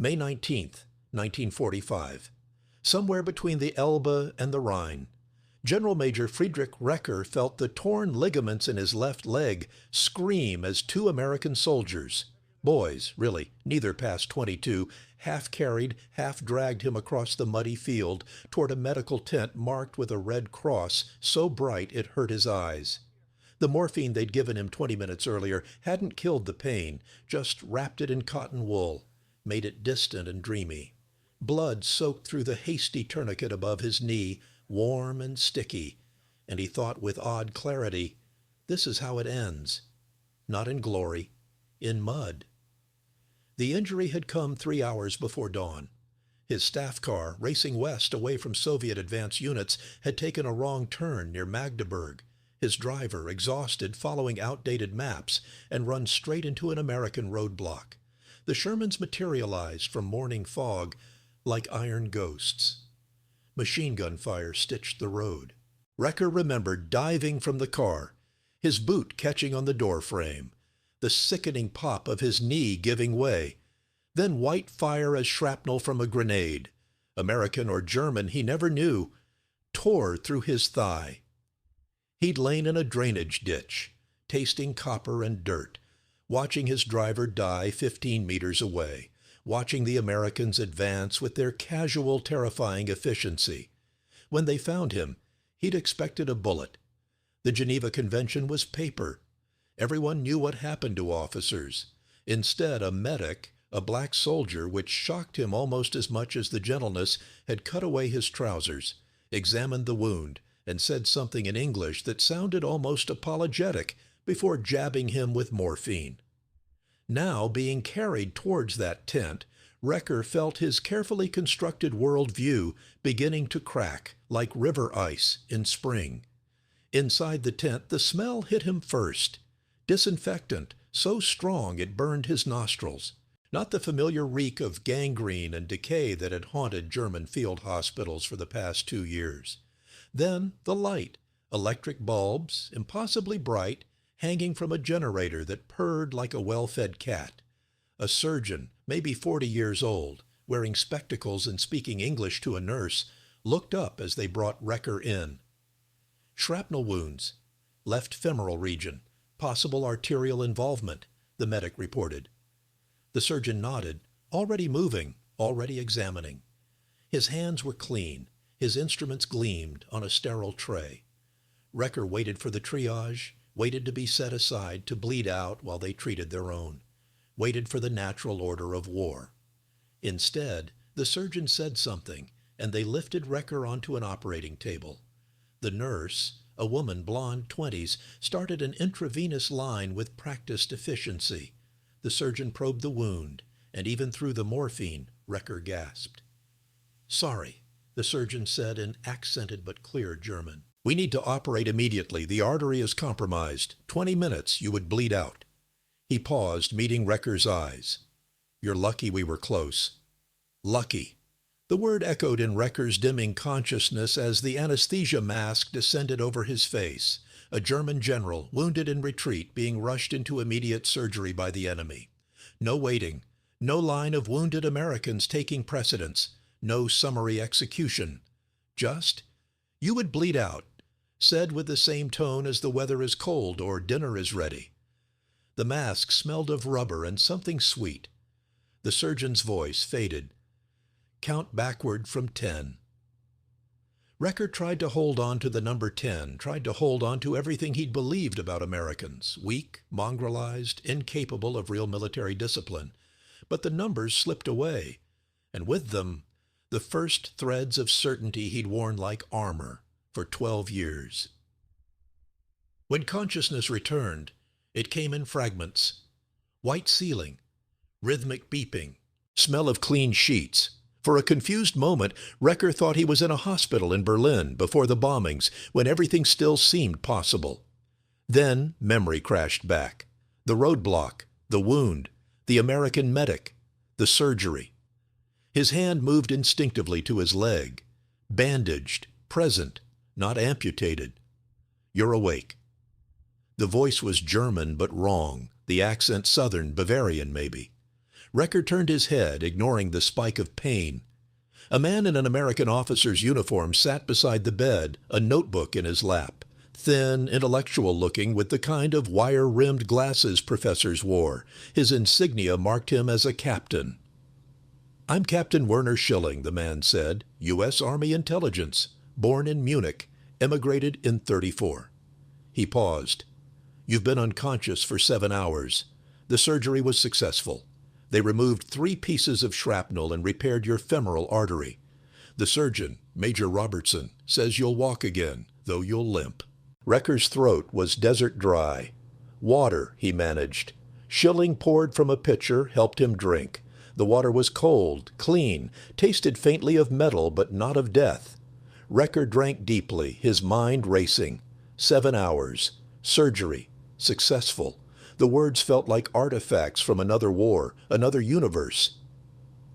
May 19th, 1945. Somewhere between the Elbe and the Rhine, General Major Friedrich Recker felt the torn ligaments in his left leg scream as two American soldiers, boys, really, neither past 22, half carried, half dragged him across the muddy field toward a medical tent marked with a red cross so bright it hurt his eyes. The morphine they'd given him 20 minutes earlier hadn't killed the pain, just wrapped it in cotton wool, made it distant and dreamy. Blood soaked through the hasty tourniquet above his knee, warm and sticky, and he thought with odd clarity, this is how it ends. Not in glory, in mud. The injury had come 3 hours before dawn. His staff car, racing west away from Soviet advance units, had taken a wrong turn near Magdeburg, his driver exhausted following outdated maps, and run straight into an American roadblock. The Shermans materialized from morning fog like iron ghosts. Machine gun fire stitched the road. Recker remembered diving from the car, his boot catching on the door frame, the sickening pop of his knee giving way, then white fire as shrapnel from a grenade, American or German he never knew, tore through his thigh. He'd lain in a drainage ditch, tasting copper and dirt, watching his driver die 15 meters away, watching the Americans advance with their casual, terrifying efficiency. When they found him, he'd expected a bullet. The Geneva Convention was paper. Everyone knew what happened to officers. Instead, a medic, a black soldier, which shocked him almost as much as the gentleness, had cut away his trousers, examined the wound, and said something in English that sounded almost apologetic before jabbing him with morphine. Now, being carried towards that tent, Recker felt his carefully constructed world view beginning to crack like river ice in spring. Inside the tent, the smell hit him first. Disinfectant, so strong it burned his nostrils. Not the familiar reek of gangrene and decay that had haunted German field hospitals for the past 2 years. Then the light, electric bulbs, impossibly bright, hanging from a generator that purred like a well-fed cat. A surgeon, maybe 40 years old, wearing spectacles and speaking English to a nurse, looked up as they brought Recker in. Shrapnel wounds, left femoral region, possible arterial involvement, the medic reported. The surgeon nodded, already moving, already examining. His hands were clean, his instruments gleamed on a sterile tray. Recker waited for the triage, waited to be set aside to bleed out while they treated their own, waited for the natural order of war. Instead, the surgeon said something, and they lifted Recker onto an operating table. The nurse, a woman, blonde 20s, started an intravenous line with practiced efficiency. The surgeon probed the wound, and even through the morphine, Recker gasped. "Sorry," the surgeon said in accented but clear German. "We need to operate immediately. The artery is compromised. 20 minutes, you would bleed out." He paused, meeting Recker's eyes. "You're lucky we were close." Lucky. The word echoed in Recker's dimming consciousness as the anesthesia mask descended over his face. A German general, wounded in retreat, being rushed into immediate surgery by the enemy. No waiting. No line of wounded Americans taking precedence. No summary execution. Just, "You would bleed out," said with the same tone as the weather is cold or dinner is ready. The mask smelled of rubber and something sweet. The surgeon's voice faded. "Count backward from 10. Recker tried to hold on to the number 10, tried to hold on to everything he'd believed about Americans, weak, mongrelized, incapable of real military discipline. But the numbers slipped away, and with them, the first threads of certainty he'd worn like armor for 12 years. When consciousness returned, it came in fragments. White ceiling, rhythmic beeping, smell of clean sheets. For a confused moment, Recker thought he was in a hospital in Berlin before the bombings, when everything still seemed possible. Then memory crashed back. The roadblock, the wound, the American medic, the surgery. His hand moved instinctively to his leg. Bandaged, present, not amputated. "You're awake." The voice was German but wrong, the accent Southern, Bavarian maybe. Recker turned his head, ignoring the spike of pain. A man in an American officer's uniform sat beside the bed, a notebook in his lap. Thin, intellectual-looking, with the kind of wire-rimmed glasses professors wore. His insignia marked him as a captain. "I'm Captain Werner Schilling," the man said, U.S. Army Intelligence, born in Munich, emigrated in '34. He paused. "You've been unconscious for 7 hours. The surgery was successful. They removed 3 pieces of shrapnel and repaired your femoral artery. The surgeon, Major Robertson, says you'll walk again, though you'll limp." Recker's throat was desert dry. Water, he managed. Schilling poured from a pitcher, helped him drink. The water was cold, clean, tasted faintly of metal but not of death. Recker drank deeply, his mind racing. 7 hours. Surgery. Successful. The words felt like artifacts from another war, another universe.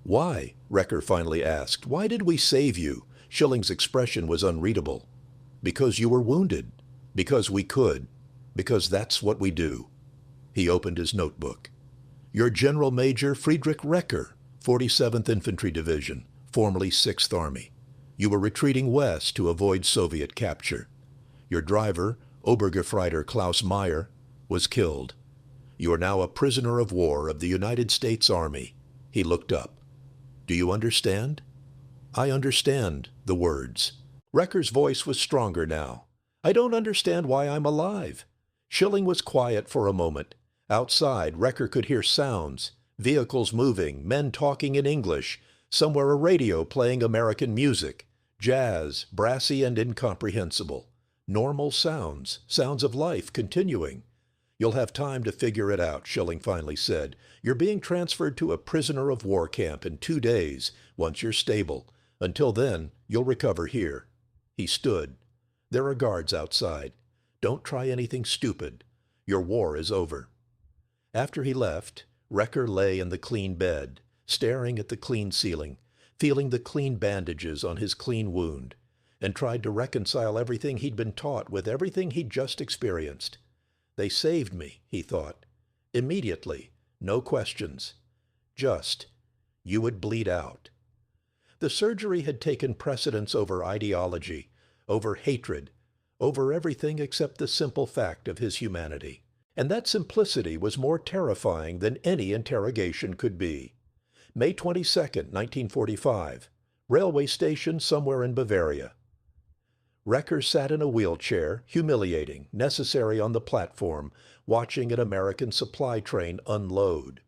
"Why?" Recker finally asked. "Why did we save you?" Schilling's expression was unreadable. "Because you were wounded. Because we could. Because that's what we do." He opened his notebook. "You're General Major Friedrich Recker, 47th Infantry Division, formerly 6th Army. You were retreating west to avoid Soviet capture. Your driver, Obergefreiter Klaus Meyer, was killed. You are now a prisoner of war of the United States Army." He looked up. "Do you understand?" "I understand," the words. Recker's voice was stronger now. "I don't understand why I'm alive." Schilling was quiet for a moment. Outside, Recker could hear sounds, vehicles moving, men talking in English, somewhere a radio playing American music, jazz, brassy and incomprehensible. Normal sounds, sounds of life continuing. "You'll have time to figure it out," Schilling finally said. "You're being transferred to a prisoner of war camp in 2 days, once you're stable. Until then, you'll recover here." He stood. "There are guards outside. Don't try anything stupid. Your war is over." After he left, Recker lay in the clean bed, staring at the clean ceiling, feeling the clean bandages on his clean wound, and tried to reconcile everything he'd been taught with everything he'd just experienced. "They saved me," he thought. "Immediately. No questions. Just, you would bleed out." The surgery had taken precedence over ideology, over hatred, over everything except the simple fact of his humanity. And that simplicity was more terrifying than any interrogation could be. May 22nd, 1945. Railway station somewhere in Bavaria. Recker sat in a wheelchair, humiliating, necessary on the platform, watching an American supply train unload.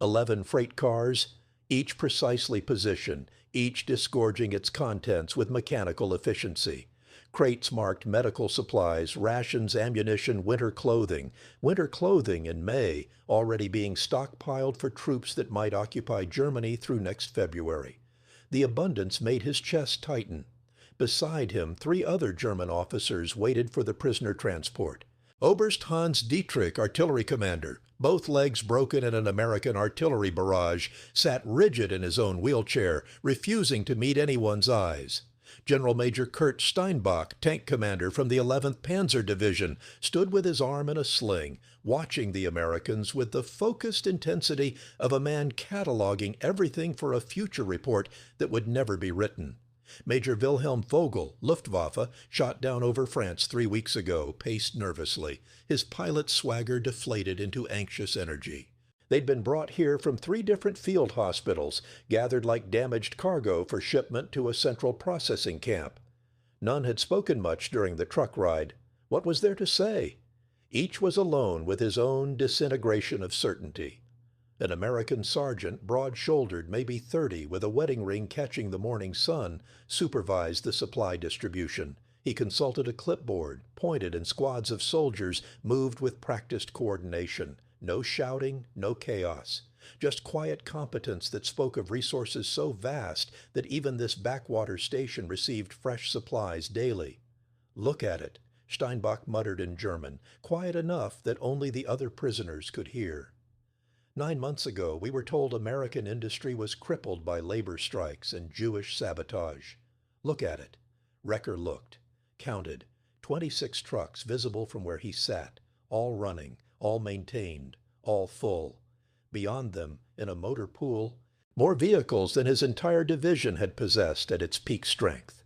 11 freight cars, each precisely positioned, each disgorging its contents with mechanical efficiency. Crates marked medical supplies, rations, ammunition, winter clothing in May, already being stockpiled for troops that might occupy Germany through next February. The abundance made his chest tighten. Beside him, 3 other German officers waited for the prisoner transport. Oberst Hans Dietrich, artillery commander, both legs broken in an American artillery barrage, sat rigid in his own wheelchair, refusing to meet anyone's eyes. General Major Kurt Steinbach, tank commander from the 11th Panzer Division, stood with his arm in a sling, watching the Americans with the focused intensity of a man cataloging everything for a future report that would never be written. Major Wilhelm Vogel, Luftwaffe, shot down over France 3 weeks ago, paced nervously, his pilot's swagger deflated into anxious energy. They'd been brought here from 3 different field hospitals, gathered like damaged cargo for shipment to a central processing camp. None had spoken much during the truck ride. What was there to say? Each was alone with his own disintegration of certainty. An American sergeant, broad-shouldered, maybe 30, with a wedding ring catching the morning sun, supervised the supply distribution. He consulted a clipboard, pointed, and squads of soldiers moved with practiced coordination. No shouting, no chaos. Just quiet competence that spoke of resources so vast that even this backwater station received fresh supplies daily. "Look at it," Steinbach muttered in German, quiet enough that only the other prisoners could hear. 9 months ago, we were told American industry was crippled by labor strikes and Jewish sabotage. Look at it. Recker looked, counted. 26 trucks visible from where he sat, all running, all maintained, all full. Beyond them, in a motor pool, more vehicles than his entire division had possessed at its peak strength.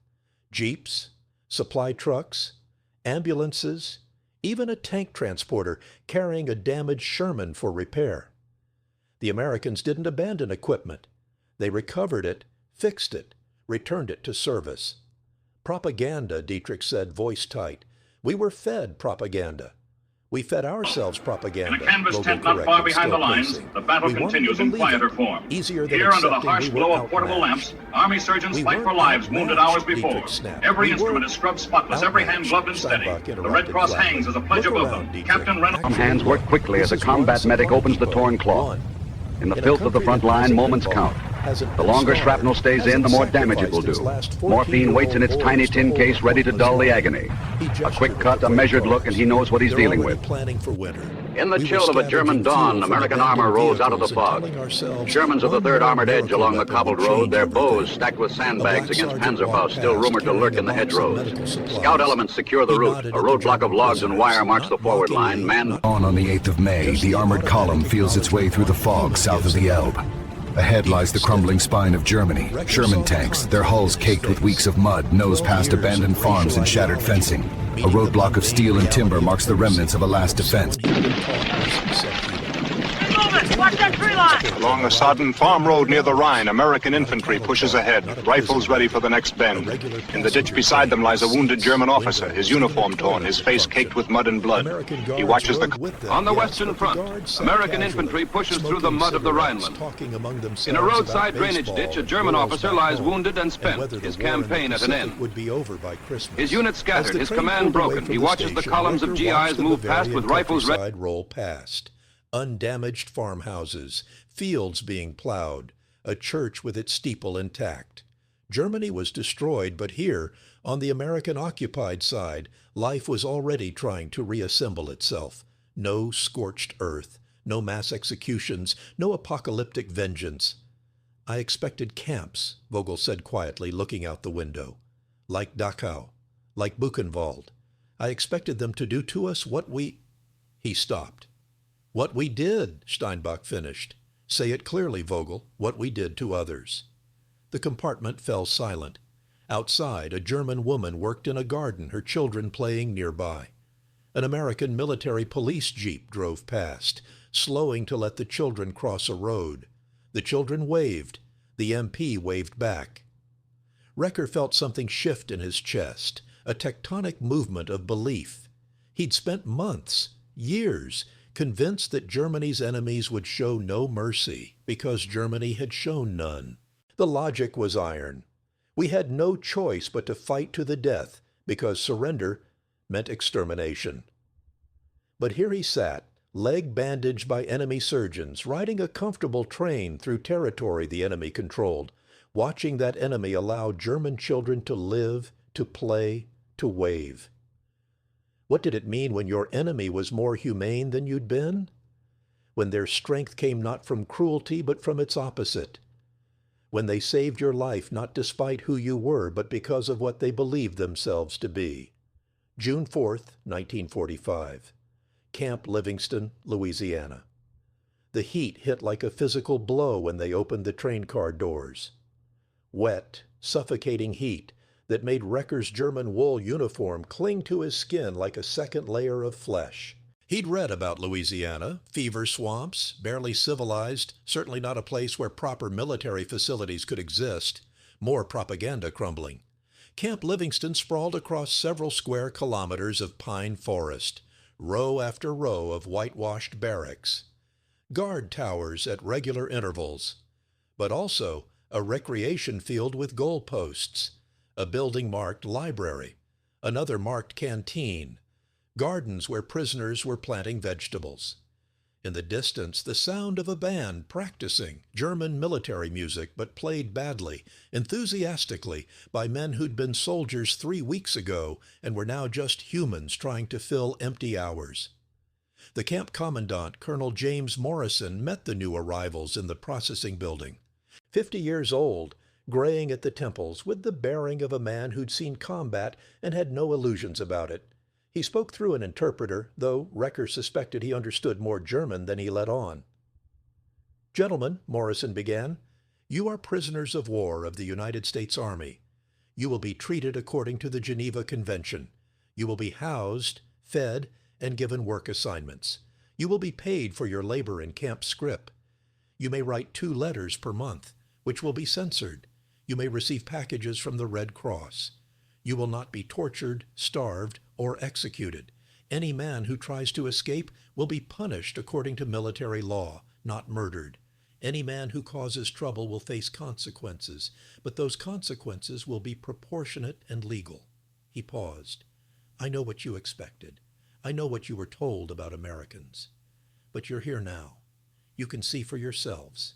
Jeeps, supply trucks, ambulances, even a tank transporter carrying a damaged Sherman for repair. The Americans didn't abandon equipment. They recovered it, fixed it, returned it to service. Propaganda, Dietrich said, voice tight. We were fed propaganda. We fed ourselves propaganda. In a canvas Vogel tent not far behind the lines, pacing. the battle continues in quieter form. Easier than Here, under the accepting harsh we were glow of portable lamps, outmatched. Army surgeons We fight for weren't lives wounded hours outmatched, before. Dietrich snapped. Every We instrument were is scrubbed spotless, every hand gloved and steady. Steinbach The Red interrupted Cross flatly. hangs as a pledge Look above around, them. Dietrich. Captain Reynolds. Actually, Hands work look. quickly as This a is combat one medic supply opens the depot. torn cloth. One. In the In a filth of the country front that line, hasn't moments been count. bombed, hasn't The been longer starved, shrapnel stays in, the more damage it will hasn't do. sacrificed his last Morphine waits in its 14-year-old tiny boys to tin hold case ready to pointless dull the line. agony. He A gestured quick at cut, the a freight measured look, cars. and he knows what he's They're dealing already with. planning for winter. In the We were chill of a German scavenging dawn, fuel from American abandoned armor rolls out of the vehicles and fog. telling ourselves Shermans of the one 3rd more Armored Edge miracle along the weapon cobbled would road, change their everything. bows stacked with A sandbags black against sergeant Panzerfaust walked still past, rumored to lurk carrying a in the box of hedgerows. medical supplies. Scout elements secure the He route. nodded A at the roadblock of German logs and wire prisoners, marks the not forward mockingly, line. Man not On the 8th of May, Just the armored column automatic feels its way through the fog acknowledgement south of gives the them Elbe. Ahead lies the crumbling spine of Germany. Wrecker Sherman saw the tanks, their conflict hulls in his caked with face. weeks of mud, nose 12 past years abandoned of farms racial and shattered ideology, fencing. A meeting the roadblock of steel and timber mundane marks the reality remnants of a last from defense. someone he'd been taught was subhuman. Watch that tree line! Along the sodden farm road near the Rhine, American infantry pushes ahead, rifles ready for the next bend. In the ditch beside them lies a wounded German officer, his uniform torn, his face caked with mud and blood. He watches the... On the Western Front, American infantry pushes through the mud of the Rhineland. In a roadside drainage ditch, a German officer lies wounded and spent, his campaign at an end. His unit scattered, his command broken. He watches the columns of GIs move past with rifles ready. Roll past. Undamaged farmhouses, fields being plowed, a church with its steeple intact. Germany was destroyed, but here, on the American-occupied side, life was already trying to reassemble itself. No scorched earth, no mass executions, no apocalyptic vengeance. I expected camps, Vogel said quietly, looking out the window. Like Dachau, like Buchenwald. I expected them to do to us what we... He stopped. What we did, Steinbach finished. Say it clearly, Vogel, what we did to others. The compartment fell silent. Outside, a German woman worked in a garden, her children playing nearby. An American military police jeep drove past, slowing to let the children cross a road. The children waved. The MP waved back. Wrecker felt something shift in his chest, a tectonic movement of belief. He'd spent months, years, convinced that Germany's enemies would show no mercy because Germany had shown none. The logic was iron. We had no choice but to fight to the death because surrender meant extermination. But here he sat, leg bandaged by enemy surgeons, riding a comfortable train through territory the enemy controlled, watching that enemy allow German children to live, to play, to wave. What did it mean when your enemy was more humane than you'd been? When their strength came not from cruelty, but from its opposite. When they saved your life not despite who you were, but because of what they believed themselves to be. June 4th, 1945. Camp Livingston, Louisiana. The heat hit like a physical blow when they opened the train car doors. Wet, suffocating heat that made Wrecker's German wool uniform cling to his skin like a second layer of flesh. He'd read about Louisiana, fever swamps, barely civilized, certainly not a place where proper military facilities could exist, more propaganda crumbling. Camp Livingston sprawled across several square kilometers of pine forest, row after row of whitewashed barracks, guard towers at regular intervals, but also a recreation field with goalposts, a building marked library, another marked canteen, gardens where prisoners were planting vegetables. In the distance, the sound of a band practicing German military music, but played badly, enthusiastically, by men who'd been soldiers 3 weeks ago and were now just humans trying to fill empty hours. The camp commandant, Colonel James Morrison, met the new arrivals in the processing building. 50 years old, graying at the temples, with the bearing of a man who'd seen combat and had no illusions about it. He spoke through an interpreter, though Wrecker suspected he understood more German than he let on. "Gentlemen," Morrison began, "you are prisoners of war of the United States Army. You will be treated according to the Geneva Convention. You will be housed, fed, and given work assignments. You will be paid for your labor in Camp Scrip. You may write 2 letters per month, which will be censored. You may receive packages from the Red Cross. You will not be tortured, starved, or executed. Any man who tries to escape will be punished according to military law, not murdered. Any man who causes trouble will face consequences, but those consequences will be proportionate and legal." He paused. "I know what you expected. I know what you were told about Americans. But you're here now. You can see for yourselves.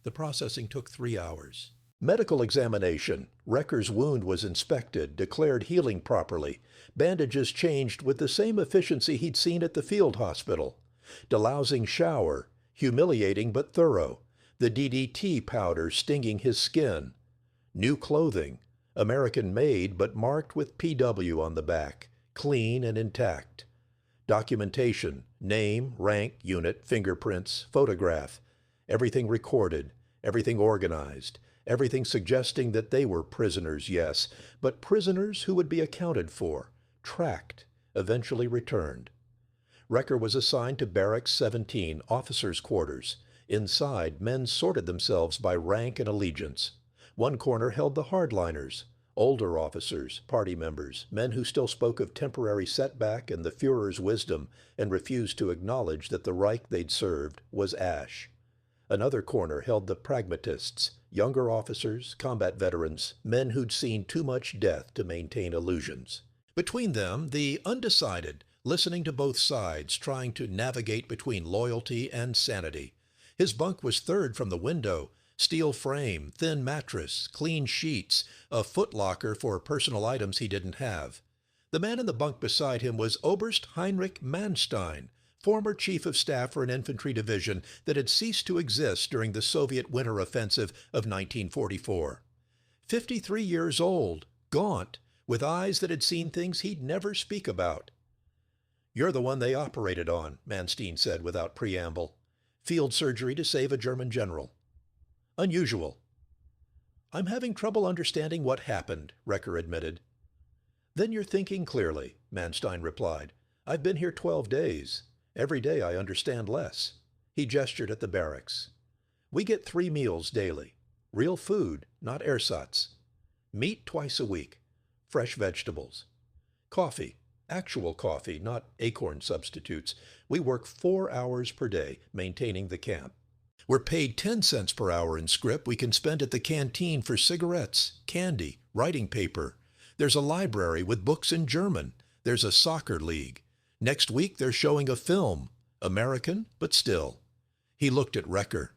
The processing took 3 hours. Medical examination. Recker's wound was inspected, declared healing properly. Bandages changed with the same efficiency he'd seen at the field hospital. Delousing shower. Humiliating but thorough. The DDT powder stinging his skin. New clothing. American-made but marked with PW on the back. Clean and intact. Documentation. Name, rank, unit, fingerprints, photograph. Everything recorded. Everything organized. Everything suggesting that they were prisoners, yes, but prisoners who would be accounted for, tracked, eventually returned. Recker was assigned to Barracks 17, officers' quarters. Inside, men sorted themselves by rank and allegiance. One corner held the hardliners, older officers, party members, men who still spoke of temporary setback and the Führer's wisdom and refused to acknowledge that the Reich they'd served was ash. Another corner held the pragmatists, younger officers, combat veterans, men who'd seen too much death to maintain illusions. Between them, the undecided, listening to both sides, trying to navigate between loyalty and sanity. His bunk was third from the window, steel frame, thin mattress, clean sheets, a footlocker for personal items he didn't have. The man in the bunk beside him was Oberst Heinrich Manstein, former chief of staff for an infantry division that had ceased to exist during the Soviet winter offensive of 1944. 53 years old, gaunt, with eyes that had seen things he'd never speak about. "You're the one they operated on," Manstein said without preamble. "Field surgery to save a German general. Unusual." "I'm having trouble understanding what happened," Recker admitted. "Then you're thinking clearly," Manstein replied. "I've been here 12 days. Every day I understand less." He gestured at the barracks. "We get 3 meals daily. Real food, not ersatz. Meat twice a week. Fresh vegetables. Coffee, actual coffee, not acorn substitutes. We work 4 hours per day, maintaining the camp. We're paid 10 cents per hour in scrip we can spend at the canteen for cigarettes, candy, writing paper. There's a library with books in German. There's a soccer league. Next week they're showing a film, American, but still." He looked at Recker.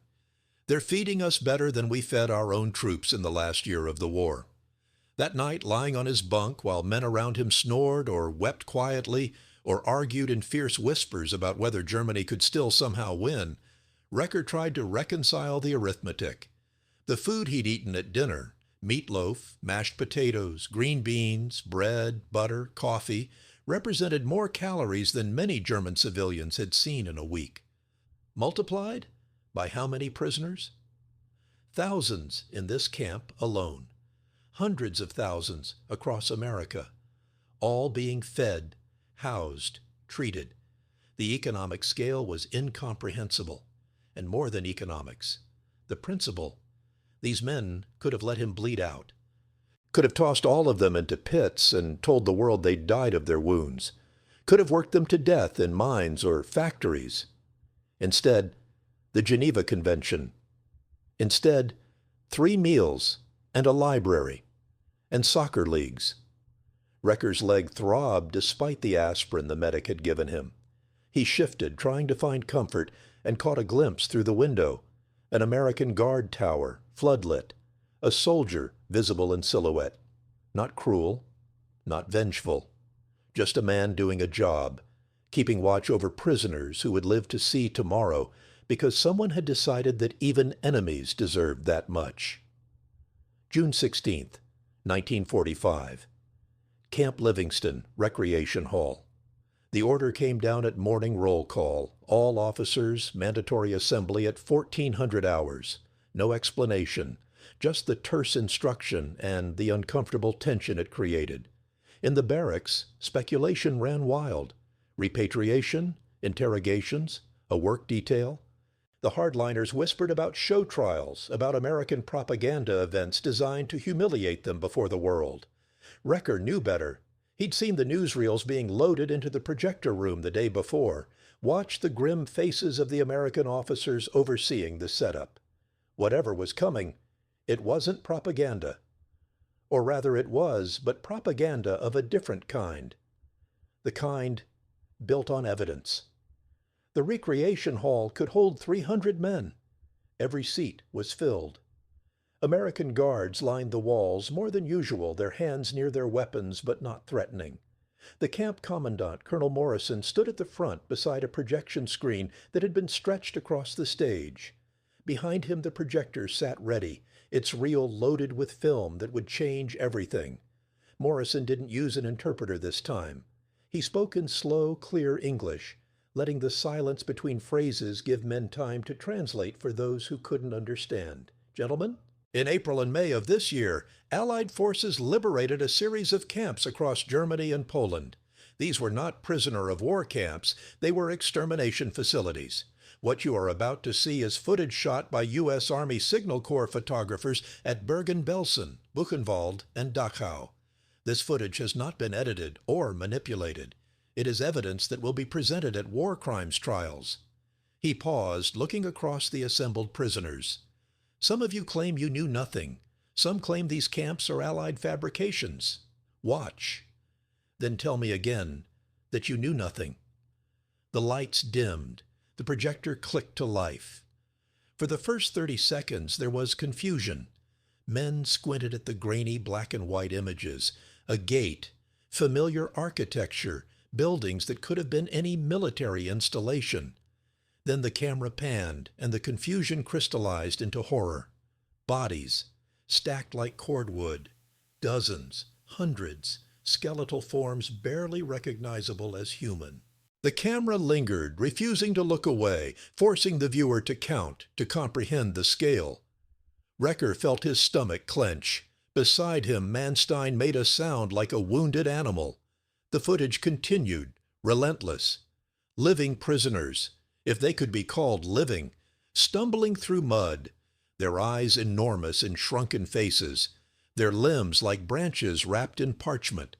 "They're feeding us better than we fed our own troops in the last year of the war." That night, lying on his bunk while men around him snored or wept quietly or argued in fierce whispers about whether Germany could still somehow win, Recker tried to reconcile the arithmetic. The food he'd eaten at dinner, meatloaf, mashed potatoes, green beans, bread, butter, coffee, represented more calories than many German civilians had seen in a week. Multiplied by how many prisoners? Thousands in this camp alone. Hundreds of thousands across America. All being fed, housed, treated. The economic scale was incomprehensible. And more than economics, the principle. These men could have let him bleed out. Could have tossed all of them into pits and told the world they'd died of their wounds. Could have worked them to death in mines or factories. Instead, the Geneva Convention. Instead, 3 meals and a library and soccer leagues. Recker's leg throbbed despite the aspirin the medic had given him. He shifted, trying to find comfort, and caught a glimpse through the window. An American guard tower, floodlit. A soldier visible in silhouette. Not cruel, not vengeful. Just a man doing a job, keeping watch over prisoners who would live to see tomorrow because someone had decided that even enemies deserved that much. June 16th, 1945. Camp Livingston, Recreation Hall. The order came down at morning roll call. All officers, mandatory assembly at 1400 hours. No explanation, just the terse instruction and the uncomfortable tension it created. In the barracks, speculation ran wild. Repatriation, interrogations, a work detail. The hardliners whispered about show trials, about American propaganda events designed to humiliate them before the world. Recker knew better. He'd seen the newsreels being loaded into the projector room the day before, watched the grim faces of the American officers overseeing the setup. Whatever was coming, it wasn't propaganda. Or rather it was, but propaganda of a different kind. The kind built on evidence. The recreation hall could hold 300 men. Every seat was filled. American guards lined the walls more than usual, their hands near their weapons but not threatening. The camp commandant, Colonel Morrison, stood at the front beside a projection screen that had been stretched across the stage. Behind him the projector sat ready, its reel loaded with film that would change everything. Morrison didn't use an interpreter this time. He spoke in slow, clear English, letting the silence between phrases give men time to translate for those who couldn't understand. Gentlemen? In April and May of this year, Allied forces liberated a series of camps across Germany and Poland. These were not prisoner of war camps, they were extermination facilities. What you are about to see is footage shot by U.S. Army Signal Corps photographers at Bergen-Belsen, Buchenwald, and Dachau. This footage has not been edited or manipulated. It is evidence that will be presented at war crimes trials. He paused, looking across the assembled prisoners. Some of you claim you knew nothing. Some claim these camps are Allied fabrications. Watch. Then tell me again that you knew nothing. The lights dimmed. The projector clicked to life. For the first 30 seconds, there was confusion. Men squinted at the grainy black and white images. A gate, familiar architecture, buildings that could have been any military installation. Then the camera panned, and the confusion crystallized into horror. Bodies, stacked like cordwood. Dozens, hundreds, skeletal forms barely recognizable as human. The camera lingered, refusing to look away, forcing the viewer to count, to comprehend the scale. Recker felt his stomach clench. Beside him, Manstein made a sound like a wounded animal. The footage continued, relentless. Living prisoners, if they could be called living, stumbling through mud, their eyes enormous in shrunken faces, their limbs like branches wrapped in parchment,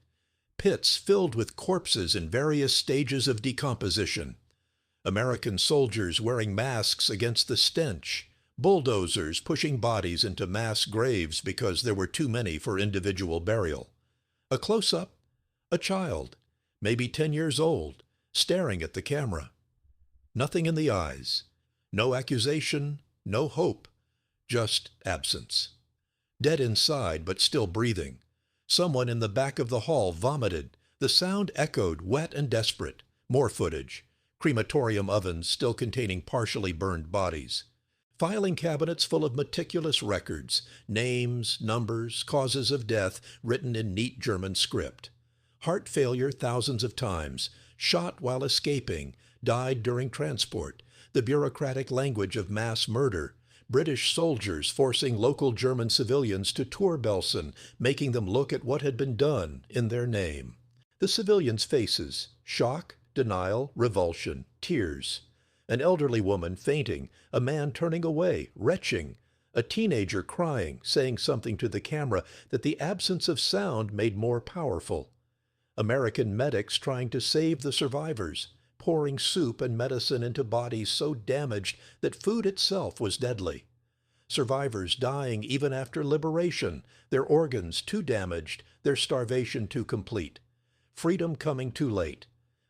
pits filled with corpses in various stages of decomposition, American soldiers wearing masks against the stench, bulldozers pushing bodies into mass graves because there were too many for individual burial. A close-up, a child, maybe 10 years old, staring at the camera. Nothing in the eyes, no accusation, no hope, just absence. Dead inside, but still breathing. Someone in the back of the hall vomited. The sound echoed, wet and desperate. More footage. Crematorium ovens still containing partially burned bodies. Filing cabinets full of meticulous records, names, numbers, causes of death written in neat German script. Heart failure thousands of times, shot while escaping, died during transport, the bureaucratic language of mass murder, British soldiers forcing local German civilians to tour Belsen, making them look at what had been done in their name. The civilians' faces, shock, denial, revulsion, tears. An elderly woman fainting, a man turning away, retching, a teenager crying, saying something to the camera that the absence of sound made more powerful. American medics trying to save the survivors, pouring soup and medicine into bodies so damaged that food itself was deadly. Survivors dying even after liberation, their organs too damaged, their starvation too complete. Freedom coming too late.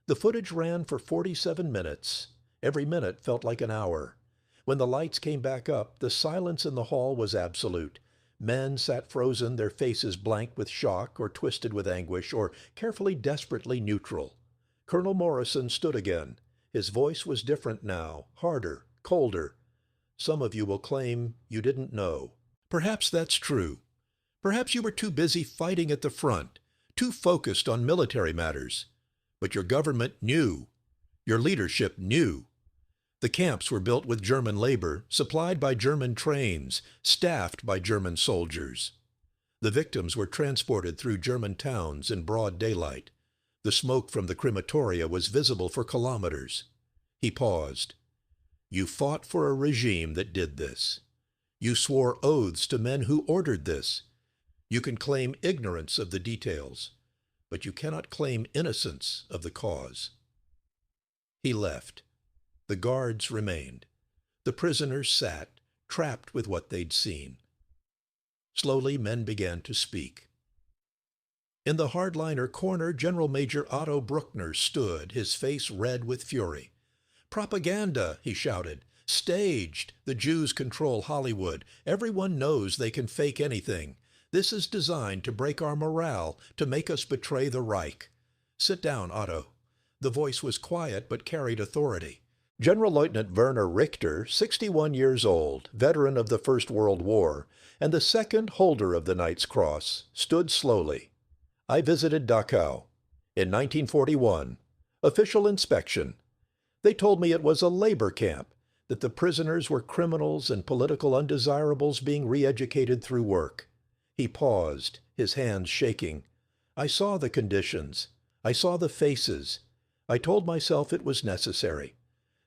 The footage ran for 47 minutes. Every minute felt like an hour. When the lights came back up, the silence in the hall was absolute. Men sat frozen, their faces blank with shock or twisted with anguish or carefully desperately neutral. Colonel Morrison stood again. His voice was different now, harder, colder. Some of you will claim you didn't know. Perhaps that's true. Perhaps you were too busy fighting at the front, too focused on military matters. But your government knew. Your leadership knew. The camps were built with German labor, supplied by German trains, staffed by German soldiers. The victims were transported through German towns in broad daylight. The smoke from the crematoria was visible for kilometers. He paused. You fought for a regime that did this. You swore oaths to men who ordered this. You can claim ignorance of the details, but you cannot claim innocence of the cause. He left. The guards remained. The prisoners sat, trapped with what they'd seen. Slowly, men began to speak. In the hardliner corner, General Major Otto Bruckner stood, his face red with fury. Propaganda, he shouted. Staged. The Jews control Hollywood. Everyone knows they can fake anything. This is designed to break our morale, to make us betray the Reich. Sit down, Otto. The voice was quiet but carried authority. General Lieutenant Werner Richter, 61 years old, veteran of the First World War, and the second holder of the Knight's Cross, stood slowly. I visited Dachau. In 1941. Official inspection. They told me it was a labor camp, that the prisoners were criminals and political undesirables being re-educated through work. He paused, his hands shaking. I saw the conditions. I saw the faces. I told myself it was necessary,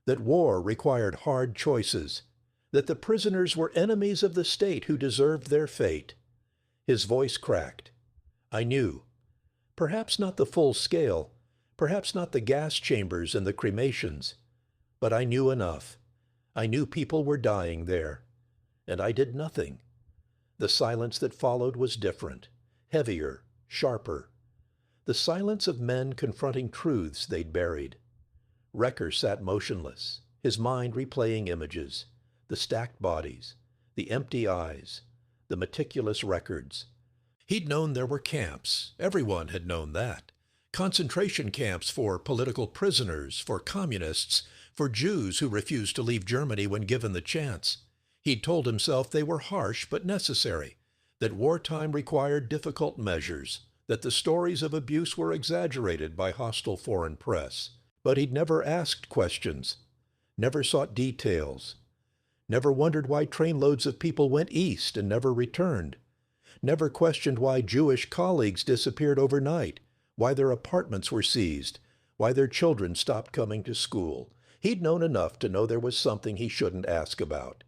that war required hard choices, that the prisoners were enemies of the state who deserved their fate. His voice cracked. I knew. Perhaps not the full scale, perhaps not the gas chambers and the cremations, but I knew enough. I knew people were dying there, and I did nothing. The silence that followed was different, heavier, sharper. The silence of men confronting truths they'd buried. Recker sat motionless, his mind replaying images, the stacked bodies, the empty eyes, the meticulous records. He'd known there were camps. Everyone had known that. Concentration camps for political prisoners, for communists, for Jews who refused to leave Germany when given the chance. He'd told himself they were harsh but necessary, that wartime required difficult measures, that the stories of abuse were exaggerated by hostile foreign press. But he'd never asked questions, never sought details, never wondered why trainloads of people went east and never returned, never questioned why Jewish colleagues disappeared overnight, why their apartments were seized, why their children stopped coming to school. He'd known enough to know there was something he shouldn't ask about.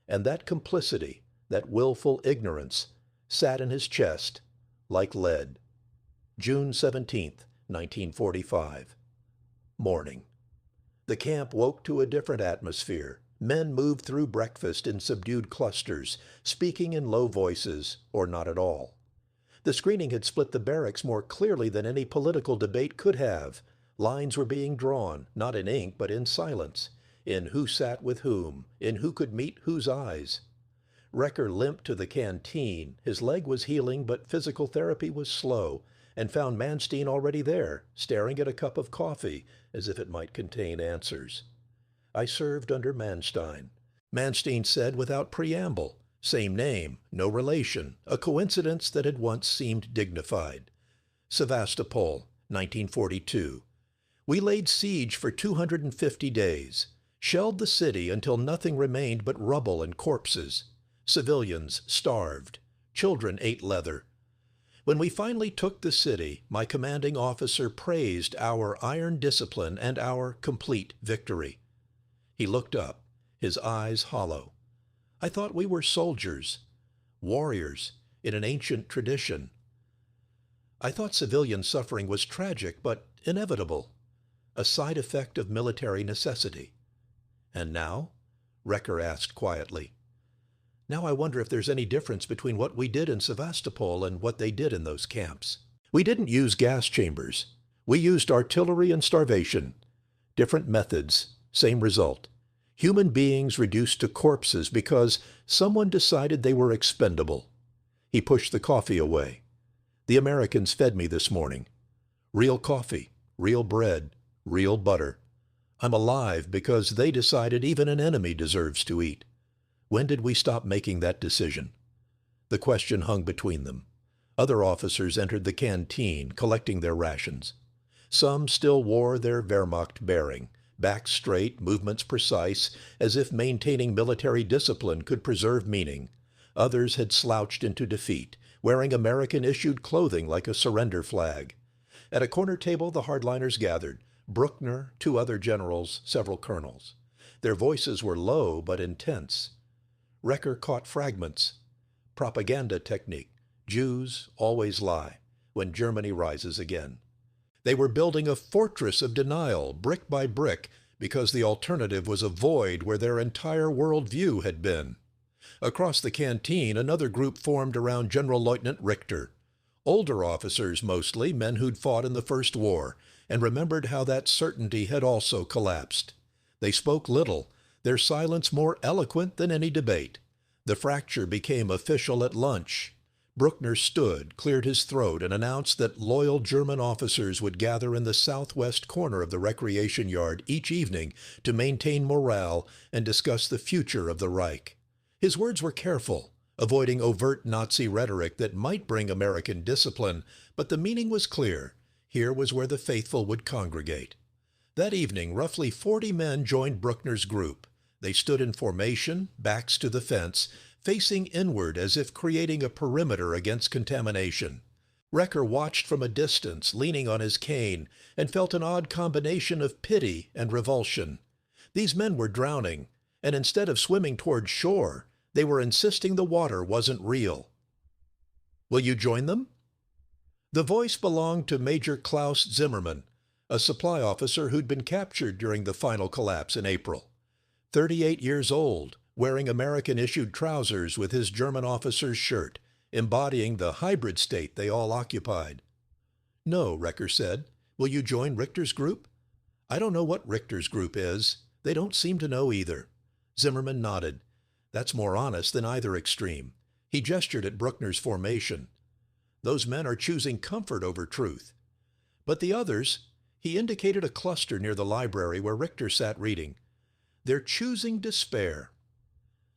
And that complicity, that willful ignorance, sat in his chest like lead. June 17th, 1945. Morning. The camp woke to a different atmosphere. Men moved through breakfast in subdued clusters, speaking in low voices, or not at all. The screening had split the barracks more clearly than any political debate could have. Lines were being drawn, not in ink, but in silence, in who sat with whom, in who could meet whose eyes. Recker limped to the canteen. His leg was healing, but physical therapy was slow, and found Manstein already there, staring at a cup of coffee, as if it might contain answers. I served under Manstein. Manstein said without preamble, same name, no relation, a coincidence that had once seemed dignified. Sevastopol, 1942. We laid siege for 250 days, shelled the city until nothing remained but rubble and corpses. Civilians starved. Children ate leather. When we finally took the city, my commanding officer praised our iron discipline and our complete victory. He looked up, his eyes hollow. I thought we were soldiers, warriors in an ancient tradition. I thought civilian suffering was tragic but inevitable, a side effect of military necessity. And now? Recker asked quietly. Now I wonder if there's any difference between what we did in Sevastopol and what they did in those camps. We didn't use gas chambers. We used artillery and starvation. Different methods, same result. Human beings reduced to corpses because someone decided they were expendable. He pushed the coffee away. The Americans fed me this morning. Real coffee, real bread, real butter. I'm alive because they decided even an enemy deserves to eat. When did we stop making that decision? The question hung between them. Other officers entered the canteen, collecting their rations. Some still wore their Wehrmacht bearing, backs straight, movements precise, as if maintaining military discipline could preserve meaning. Others had slouched into defeat, wearing American-issued clothing like a surrender flag. At a corner table the hardliners gathered, Bruckner, two other generals, several colonels. Their voices were low but intense. Recker caught fragments. Propaganda technique. Jews always lie when Germany rises again. They were building a fortress of denial, brick by brick, because the alternative was a void where their entire worldview had been. Across the canteen, another group formed around General-Lieutenant Richter. Older officers mostly, men who'd fought in the First War, and remembered how that certainty had also collapsed. They spoke little, their silence more eloquent than any debate. The fracture became official at lunch. Bruckner stood, cleared his throat, and announced that loyal German officers would gather in the southwest corner of the recreation yard each evening to maintain morale and discuss the future of the Reich. His words were careful, avoiding overt Nazi rhetoric that might bring American discipline, but the meaning was clear. Here was where the faithful would congregate. That evening, roughly 40 men joined Bruckner's group. They stood in formation, backs to the fence, facing inward as if creating a perimeter against contamination. Recker watched from a distance, leaning on his cane, and felt an odd combination of pity and revulsion. These men were drowning, and instead of swimming toward shore, they were insisting the water wasn't real. "Will you join them?" The voice belonged to Major Klaus Zimmermann, a supply officer who'd been captured during the final collapse in April. 38 years old, wearing American-issued trousers with his German officer's shirt, embodying the hybrid state they all occupied. "No," Recker said. "Will you join Richter's group?" "I don't know what Richter's group is. They don't seem to know either." Zimmermann nodded. "That's more honest than either extreme." He gestured at Bruckner's formation. "Those men are choosing comfort over truth." "But the others," he indicated a cluster near the library where Richter sat reading. "They're choosing despair."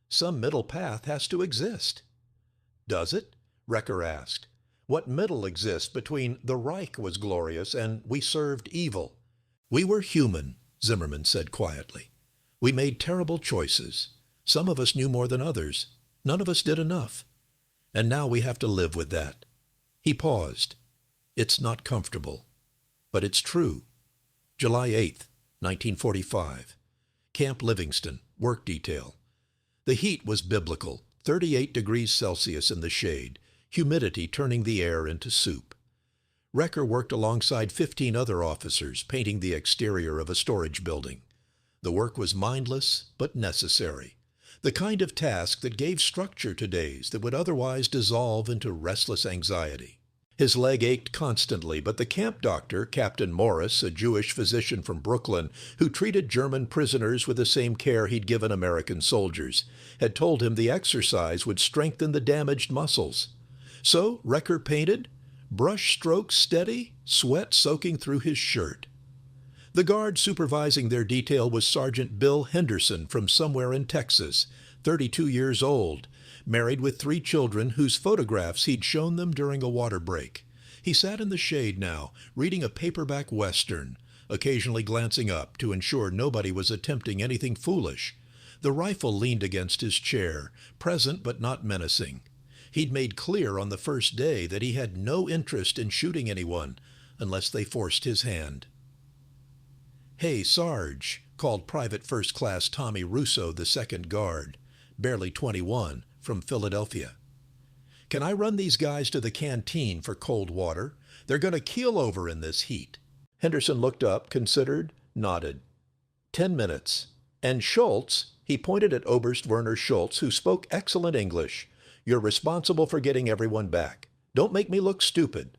"Some middle path has to exist." "Does it?" Recker asked. "What middle exists between the Reich was glorious and we served evil?" "We were human," Zimmermann said quietly. "We made terrible choices. Some of us knew more than others. None of us did enough. And now we have to live with that." He paused. "It's not comfortable, but it's true." July 8th, 1945. Camp Livingston, work detail. The heat was biblical, 38 degrees Celsius in the shade, humidity turning the air into soup. Recker worked alongside 15 other officers, painting the exterior of a storage building. The work was mindless but necessary, the kind of task that gave structure to days that would otherwise dissolve into restless anxiety. His leg ached constantly, but the camp doctor, Captain Morris, a Jewish physician from Brooklyn, who treated German prisoners with the same care he'd given American soldiers, had told him the exercise would strengthen the damaged muscles. So Recker painted, brush strokes steady, sweat soaking through his shirt. The guard supervising their detail was Sergeant Bill Henderson from somewhere in Texas, 32 years old, married with 3 children whose photographs he'd shown them during a water break. He sat in the shade now, reading a paperback Western, occasionally glancing up to ensure nobody was attempting anything foolish. The rifle leaned against his chair, present but not menacing. He'd made clear on the first day that he had no interest in shooting anyone unless they forced his hand. "Hey, Sarge," called Private First Class Tommy Russo, the second guard, barely 21, from Philadelphia. "Can I run these guys to the canteen for cold water? They're going to keel over in this heat." Henderson looked up, considered, nodded. 10 minutes. "And Schultz," he pointed at Oberst Werner Schultz, who spoke excellent English, "you're responsible for getting everyone back. Don't make me look stupid."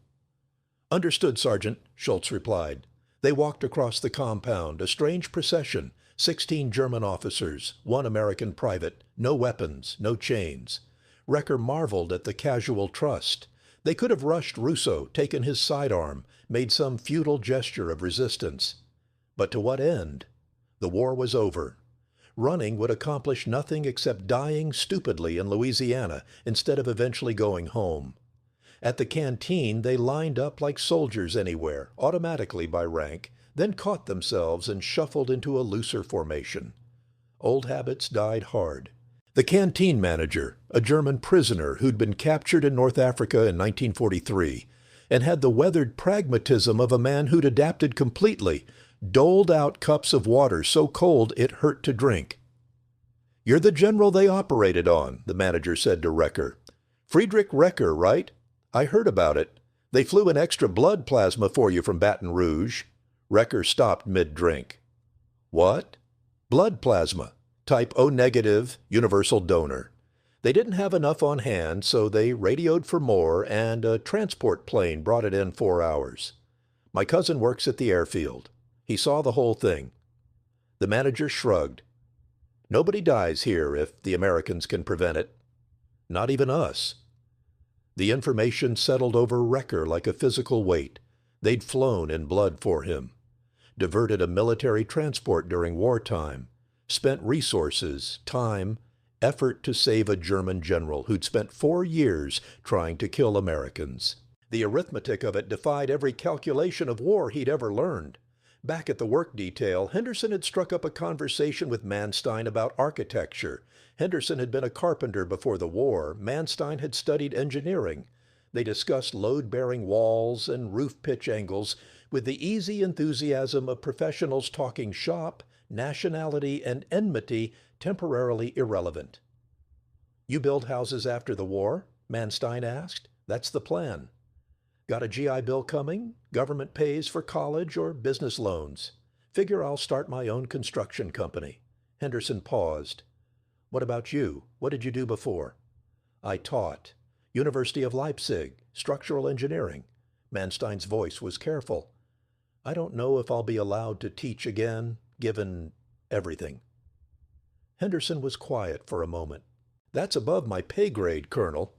"Understood, Sergeant," Schultz replied. They walked across the compound, a strange procession, 16 German officers, 1 American private, no weapons, no chains. Recker marveled at the casual trust. They could have rushed Russo, taken his sidearm, made some futile gesture of resistance. But to what end? The war was over. Running would accomplish nothing except dying stupidly in Louisiana instead of eventually going home. At the canteen, they lined up like soldiers anywhere, automatically by rank, then caught themselves and shuffled into a looser formation. Old habits died hard. The canteen manager, a German prisoner who'd been captured in North Africa in 1943 and had the weathered pragmatism of a man who'd adapted completely, doled out cups of water so cold it hurt to drink. "You're the general they operated on," the manager said to Recker. "Friedrich Recker, right? I heard about it. They flew an extra blood plasma for you from Baton Rouge." Recker stopped mid-drink. "What?" "Blood plasma. Type O negative, universal donor. They didn't have enough on hand, so they radioed for more, and a transport plane brought it in 4 hours. My cousin works at the airfield. He saw the whole thing." The manager shrugged. "Nobody dies here if the Americans can prevent it. Not even us." The information settled over Recker like a physical weight. They'd flown in blood for him, diverted a military transport during wartime, spent resources, time, effort to save a German general who'd spent 4 years trying to kill Americans. The arithmetic of it defied every calculation of war he'd ever learned. Back at the work detail, Henderson had struck up a conversation with Manstein about architecture. Henderson had been a carpenter before the war. Manstein had studied engineering. They discussed load-bearing walls and roof pitch angles with the easy enthusiasm of professionals talking shop, nationality, and enmity temporarily irrelevant. "You build houses after the war?" Manstein asked. "That's the plan. Got a GI Bill coming? Government pays for college or business loans. Figure I'll start my own construction company." Henderson paused. "What about you? What did you do before?" "I taught. University of Leipzig, structural engineering." Manstein's voice was careful. "I don't know if I'll be allowed to teach again, given everything." Henderson was quiet for a moment. "That's above my pay grade, Colonel.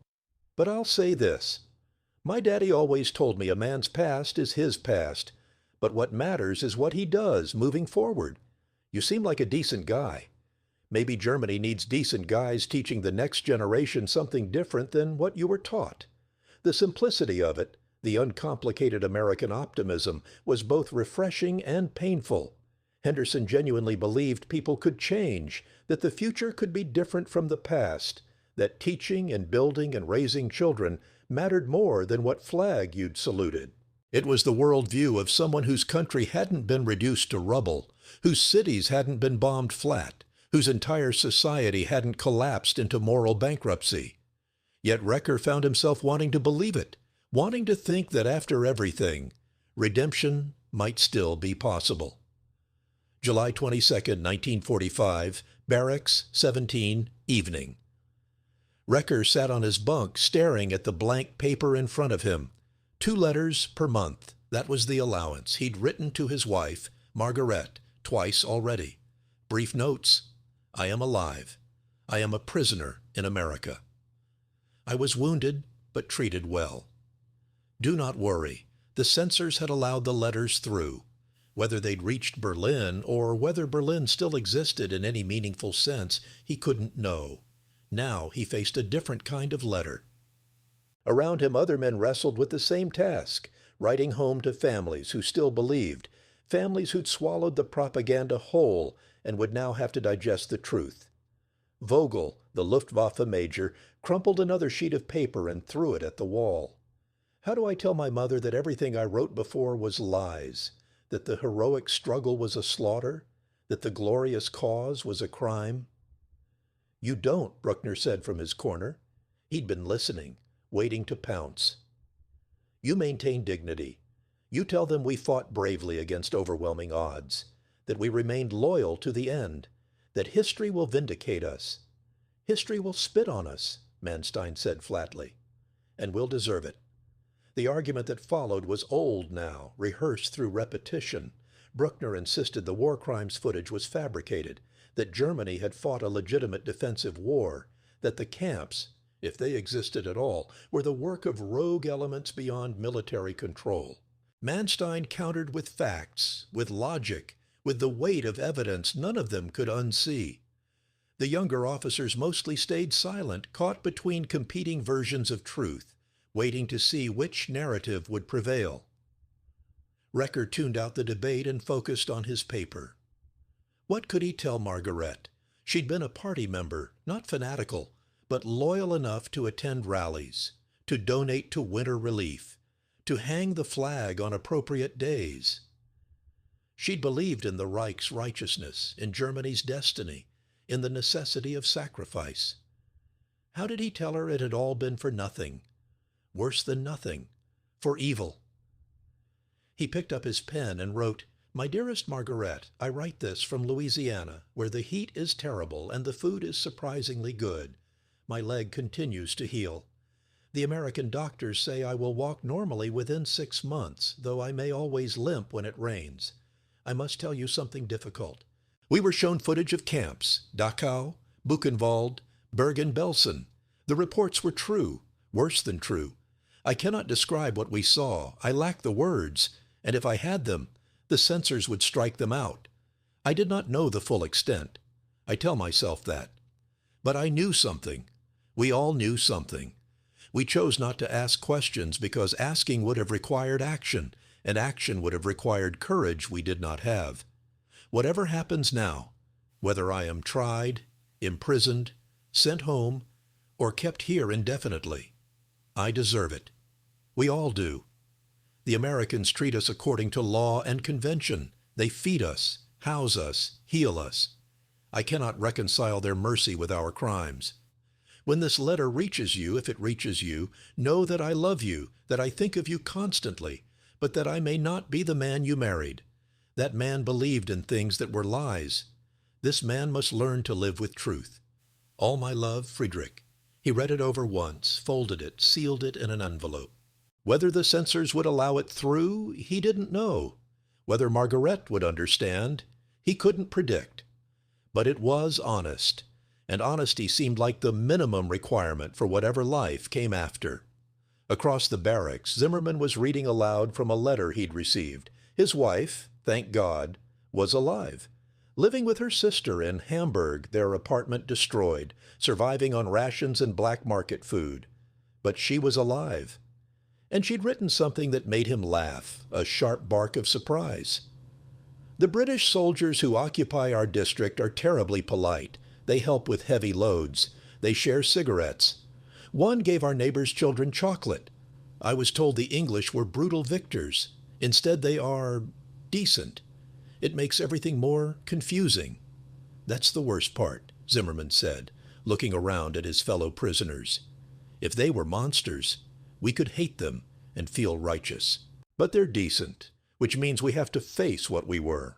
But I'll say this. My daddy always told me a man's past is his past, but what matters is what he does moving forward. You seem like a decent guy. Maybe Germany needs decent guys teaching the next generation something different than what you were taught." The simplicity of it, the uncomplicated American optimism, was both refreshing and painful. Henderson genuinely believed people could change, that the future could be different from the past, that teaching and building and raising children mattered more than what flag you'd saluted. It was the worldview of someone whose country hadn't been reduced to rubble, whose cities hadn't been bombed flat, whose entire society hadn't collapsed into moral bankruptcy. Yet Recker found himself wanting to believe it, wanting to think that after everything, redemption might still be possible. July 22, 1945, Barracks, 17, evening. Recker sat on his bunk staring at the blank paper in front of him. 2 letters per month. That was the allowance. He'd written to his wife, Margaret, twice already. Brief notes. "I am alive. I am a prisoner in America. I was wounded, but treated well. Do not worry. The censors had allowed the letters through. Whether they'd reached Berlin or whether Berlin still existed in any meaningful sense, he couldn't know. Now he faced a different kind of letter. Around him other men wrestled with the same task, writing home to families who still believed, families who'd swallowed the propaganda whole and would now have to digest the truth. Vogel, the Luftwaffe major, crumpled another sheet of paper and threw it at the wall. "How do I tell my mother that everything I wrote before was lies, that the heroic struggle was a slaughter, that the glorious cause was a crime?" "You don't," Bruckner said from his corner. He'd been listening, waiting to pounce. "You maintain dignity. You tell them we fought bravely against overwhelming odds, that we remained loyal to the end, that history will vindicate us. History will spit on us," Manstein said flatly, "and we'll deserve it." The argument that followed was old now, rehearsed through repetition. Bruckner insisted the war crimes footage was fabricated, that Germany had fought a legitimate defensive war, that the camps, if they existed at all, were the work of rogue elements beyond military control. Manstein countered with facts, with logic, with the weight of evidence none of them could unsee. The younger officers mostly stayed silent, caught between competing versions of truth, waiting to see which narrative would prevail. Recker tuned out the debate and focused on his paper. What could he tell Margaret? She'd been a party member, not fanatical, but loyal enough to attend rallies, to donate to winter relief, to hang the flag on appropriate days. She'd believed in the Reich's righteousness, in Germany's destiny, in the necessity of sacrifice. How did he tell her it had all been for nothing? Worse than nothing, for evil. He picked up his pen and wrote, "My dearest Margaret, I write this from Louisiana, where the heat is terrible and the food is surprisingly good. My leg continues to heal. The American doctors say I will walk normally within 6 months, though I may always limp when it rains. I must tell you something difficult. We were shown footage of camps, Dachau, Buchenwald, Bergen-Belsen. The reports were true, worse than true. I cannot describe what we saw. I lack the words, and if I had them, the censors would strike them out. I did not know the full extent. I tell myself that. But I knew something. We all knew something. We chose not to ask questions because asking would have required action, and action would have required courage we did not have. Whatever happens now, whether I am tried, imprisoned, sent home, or kept here indefinitely, I deserve it. We all do. The Americans treat us according to law and convention. They feed us, house us, heal us. I cannot reconcile their mercy with our crimes. When this letter reaches you, if it reaches you, know that I love you, that I think of you constantly, but that I may not be the man you married. That man believed in things that were lies. This man must learn to live with truth. All my love, Friedrich." He read it over once, folded it, sealed it in an envelope. Whether the censors would allow it through, he didn't know. Whether Margaret would understand, he couldn't predict. But it was honest, and honesty seemed like the minimum requirement for whatever life came after. Across the barracks, Zimmerman was reading aloud from a letter he'd received. His wife, thank God, was alive, living with her sister in Hamburg, their apartment destroyed, surviving on rations and black market food. But she was alive. And she'd written something that made him laugh, a sharp bark of surprise. "The British soldiers who occupy our district are terribly polite. They help with heavy loads. They share cigarettes. One gave our neighbors' children chocolate. I was told the English were brutal victors. Instead, they are decent. It makes everything more confusing." "That's the worst part," Zimmerman said, looking around at his fellow prisoners. "If they were monsters, we could hate them and feel righteous. But they're decent, which means we have to face what we were."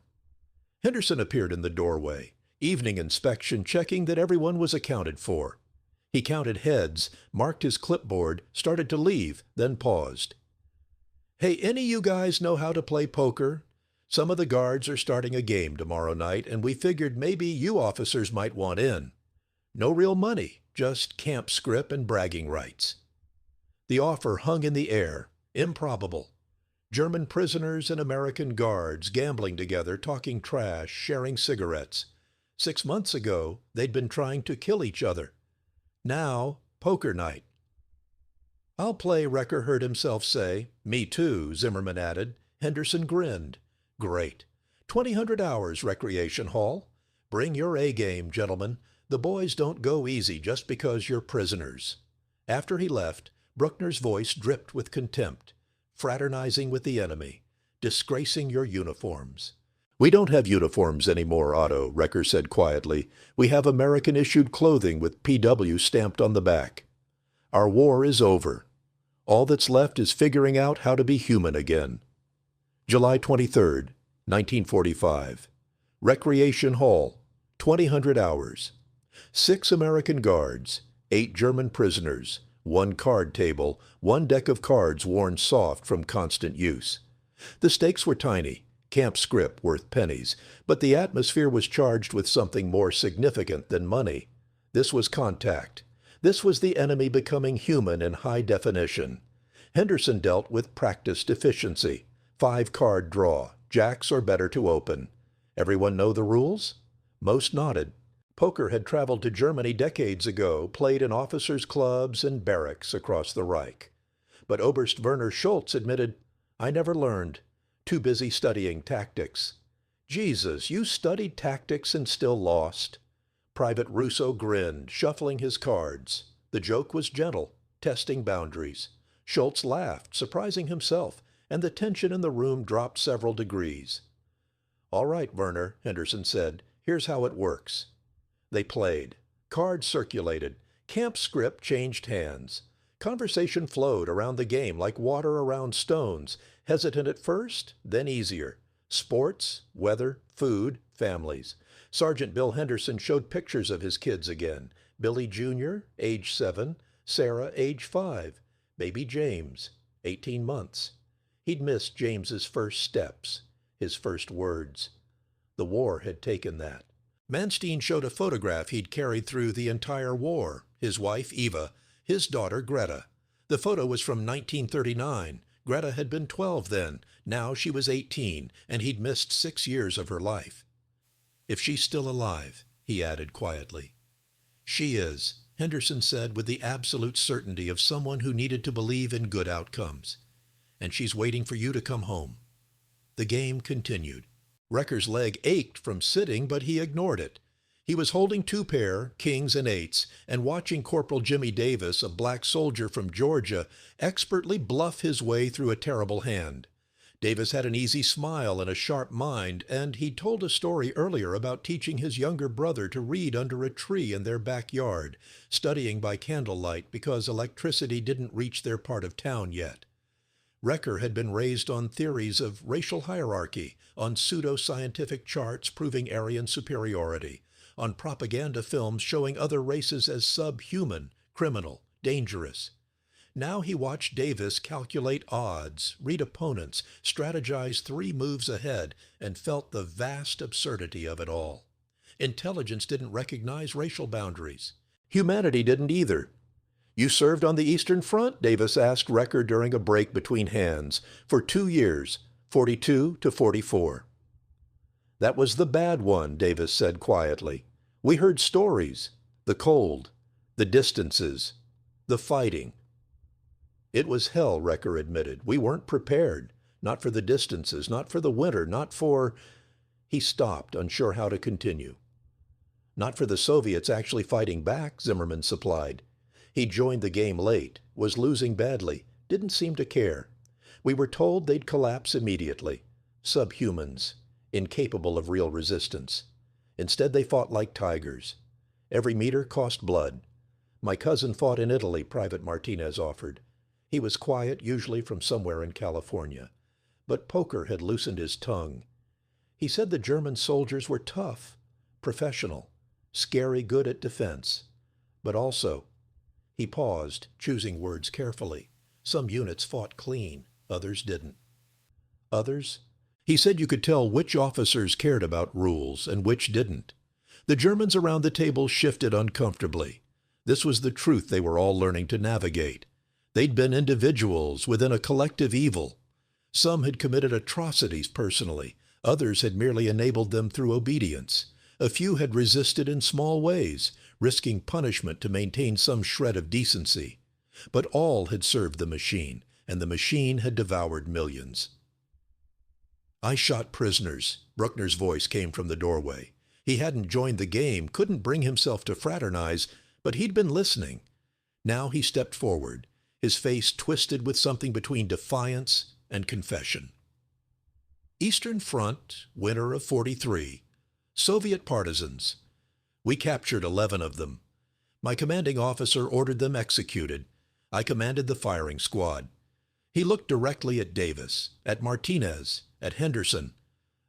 Henderson appeared in the doorway, evening inspection, checking that everyone was accounted for. He counted heads, marked his clipboard, started to leave, then paused. "Hey, any you guys know how to play poker? Some of the guards are starting a game tomorrow night, and we figured maybe you officers might want in. No real money, just camp scrip and bragging rights." The offer hung in the air, improbable. German prisoners and American guards gambling together, talking trash, sharing cigarettes. 6 months ago, they'd been trying to kill each other. Now, poker night. "I'll play," Recker heard himself say. "Me too," Zimmerman added. Henderson grinned. "Great. 2,000 hours, Recreation Hall. Bring your A-game, gentlemen. The boys don't go easy just because you're prisoners." After he left, Bruckner's voice dripped with contempt. "Fraternizing with the enemy. Disgracing your uniforms." "We don't have uniforms anymore, Otto," Recker said quietly. "We have American-issued clothing with PW stamped on the back. Our war is over. All that's left is figuring out how to be human again." July 23rd, 1945. Recreation Hall, 2,000 hours. 6 American guards, 8 German prisoners, 1 card table, 1 deck of cards worn soft from constant use. The stakes were tiny, camp scrip worth pennies, but the atmosphere was charged with something more significant than money. This was contact. This was the enemy becoming human in high definition. Henderson dealt with practiced efficiency. 5-card draw, jacks or better to open. Everyone know the rules? Most nodded. Poker had traveled to Germany decades ago, played in officers' clubs and barracks across the Reich. But Oberst Werner Schultz admitted, "I never learned. Too busy studying tactics." Jesus, you studied tactics and still lost. Private Russo grinned, shuffling his cards. The joke was gentle, testing boundaries. Schultz laughed, surprising himself, and the tension in the room dropped several degrees. "All right, Werner," Henderson said, "here's how it works." They played. Cards circulated. Camp script changed hands. Conversation flowed around the game like water around stones, hesitant at first, then easier. Sports, weather, food, families. Sergeant Bill Henderson showed pictures of his kids again. Billy Jr., age 7, Sarah, age 5, baby James, 18 months. He'd missed James's first steps, his first words. The war had taken that. Manstein showed a photograph he'd carried through the entire war, his wife Eva, his daughter Greta. The photo was from 1939. Greta had been 12 then. Now she was 18, and he'd missed 6 years of her life. "If she's still alive," he added quietly. "She is," Henderson said with the absolute certainty of someone who needed to believe in good outcomes. "And she's waiting for you to come home." The game continued. Recker's leg ached from sitting, but he ignored it. He was holding 2 pair, kings and eights, and watching Corporal Jimmy Davis, a black soldier from Georgia, expertly bluff his way through a terrible hand. Davis had an easy smile and a sharp mind, and he'd told a story earlier about teaching his younger brother to read under a tree in their backyard, studying by candlelight because electricity didn't reach their part of town yet. Recker had been raised on theories of racial hierarchy, on pseudo-scientific charts proving Aryan superiority, on propaganda films showing other races as subhuman, criminal, dangerous. Now he watched Davis calculate odds, read opponents, strategize 3 moves ahead, and felt the vast absurdity of it all. Intelligence didn't recognize racial boundaries. Humanity didn't either. "You served on the Eastern Front?" Davis asked Recker during a break between hands. "For 2 years, 42 to 44. "That was the bad one," Davis said quietly. "We heard stories. The cold, the distances, the fighting." "It was hell," Recker admitted. "We weren't prepared. Not for the distances, not for the winter, not for—" He stopped, unsure how to continue. "Not for the Soviets actually fighting back," Zimmerman supplied. "He joined the game late, was losing badly, didn't seem to care. We were told they'd collapse immediately. Subhumans, incapable of real resistance. Instead they fought like tigers. Every meter cost blood. My cousin fought in Italy," Private Martinez offered. He was quiet, usually from somewhere in California. But poker had loosened his tongue. He said the German soldiers were tough, professional, scary good at defense. But also, he paused, choosing words carefully. Some units fought clean, others didn't. Others? He said you could tell which officers cared about rules and which didn't. The Germans around the table shifted uncomfortably. This was the truth they were all learning to navigate. They'd been individuals within a collective evil. Some had committed atrocities personally. Others had merely enabled them through obedience. A few had resisted in small ways, risking punishment to maintain some shred of decency. But all had served the machine, and the machine had devoured millions. "I shot prisoners," Bruckner's voice came from the doorway. He hadn't joined the game, couldn't bring himself to fraternize, but he'd been listening. Now he stepped forward, his face twisted with something between defiance and confession. "Eastern Front, winter of 43. Soviet partisans. We captured 11 of them. My commanding officer ordered them executed. I commanded the firing squad." He looked directly at Davis, at Martinez, at Henderson.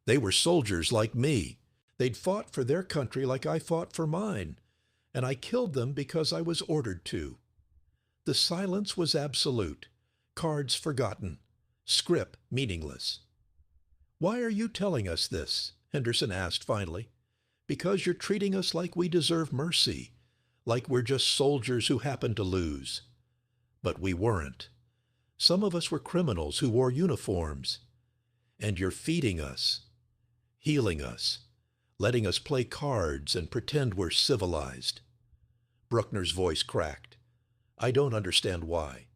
They were soldiers like me. They'd fought for their country like I fought for mine, and I killed them because I was ordered to. The silence was absolute, cards forgotten, script meaningless. "Why are you telling us this?" Henderson asked finally. "Because you're treating us like we deserve mercy, like we're just soldiers who happened to lose. But we weren't. Some of us were criminals who wore uniforms. And you're feeding us, healing us, letting us play cards and pretend we're civilized." Bruckner's voice cracked. "I don't understand why."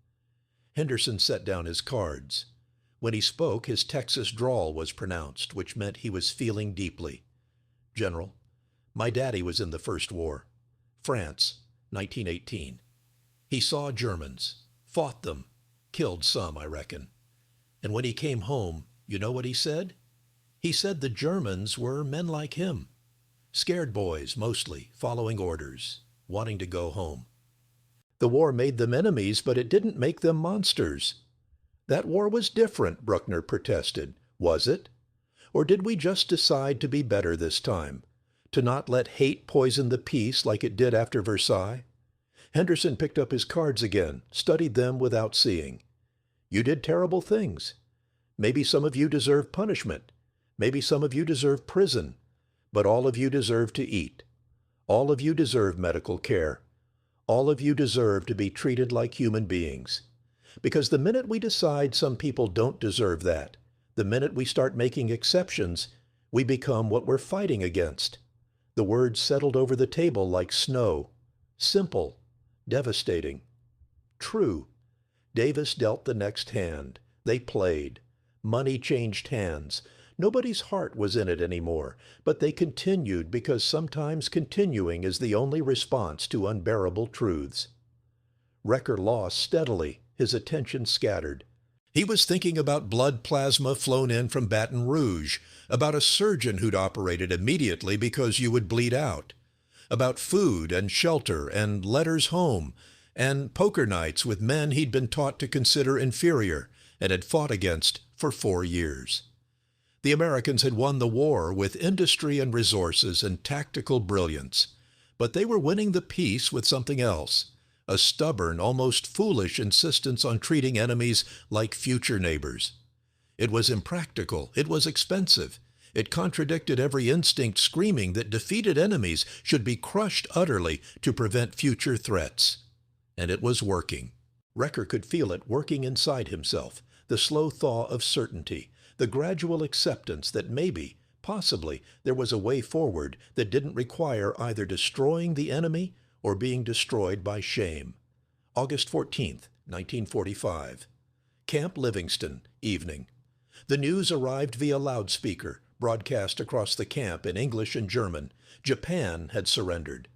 Henderson set down his cards. When he spoke, his Texas drawl was pronounced, which meant he was feeling deeply. General, my daddy was in the First War. France, 1918. He saw Germans, fought them, killed some, I reckon. And when he came home, you know what he said? He said the Germans were men like him. Scared boys, mostly, following orders, wanting to go home. The war made them enemies, but it didn't make them monsters. That war was different, Bruckner protested. Was it? Or did we just decide to be better this time? To not let hate poison the peace like it did after Versailles? Henderson picked up his cards again, studied them without seeing. You did terrible things. Maybe some of you deserve punishment. Maybe some of you deserve prison. But all of you deserve to eat. All of you deserve medical care. All of you deserve to be treated like human beings. Because the minute we decide some people don't deserve that, the minute we start making exceptions, we become what we're fighting against. The words settled over the table like snow. Simple. Devastating. True. Davis dealt the next hand. They played. Money changed hands. Nobody's heart was in it anymore, but they continued because sometimes continuing is the only response to unbearable truths. Wrecker lost steadily, his attention scattered. He was thinking about blood plasma flown in from Baton Rouge, about a surgeon who'd operated immediately because you would bleed out, about food and shelter and letters home, and poker nights with men he'd been taught to consider inferior and had fought against for 4 years. The Americans had won the war with industry and resources and tactical brilliance, but they were winning the peace with something else, a stubborn, almost foolish insistence on treating enemies like future neighbors. It was impractical. It was expensive. It contradicted every instinct screaming that defeated enemies should be crushed utterly to prevent future threats. And it was working. Wrecker could feel it working inside himself, the slow thaw of certainty, the gradual acceptance that maybe, possibly, there was a way forward that didn't require either destroying the enemy or being destroyed by shame. August 14th, 1945. Camp Livingston, evening. The news arrived via loudspeaker, broadcast across the camp in English and German. Japan had surrendered.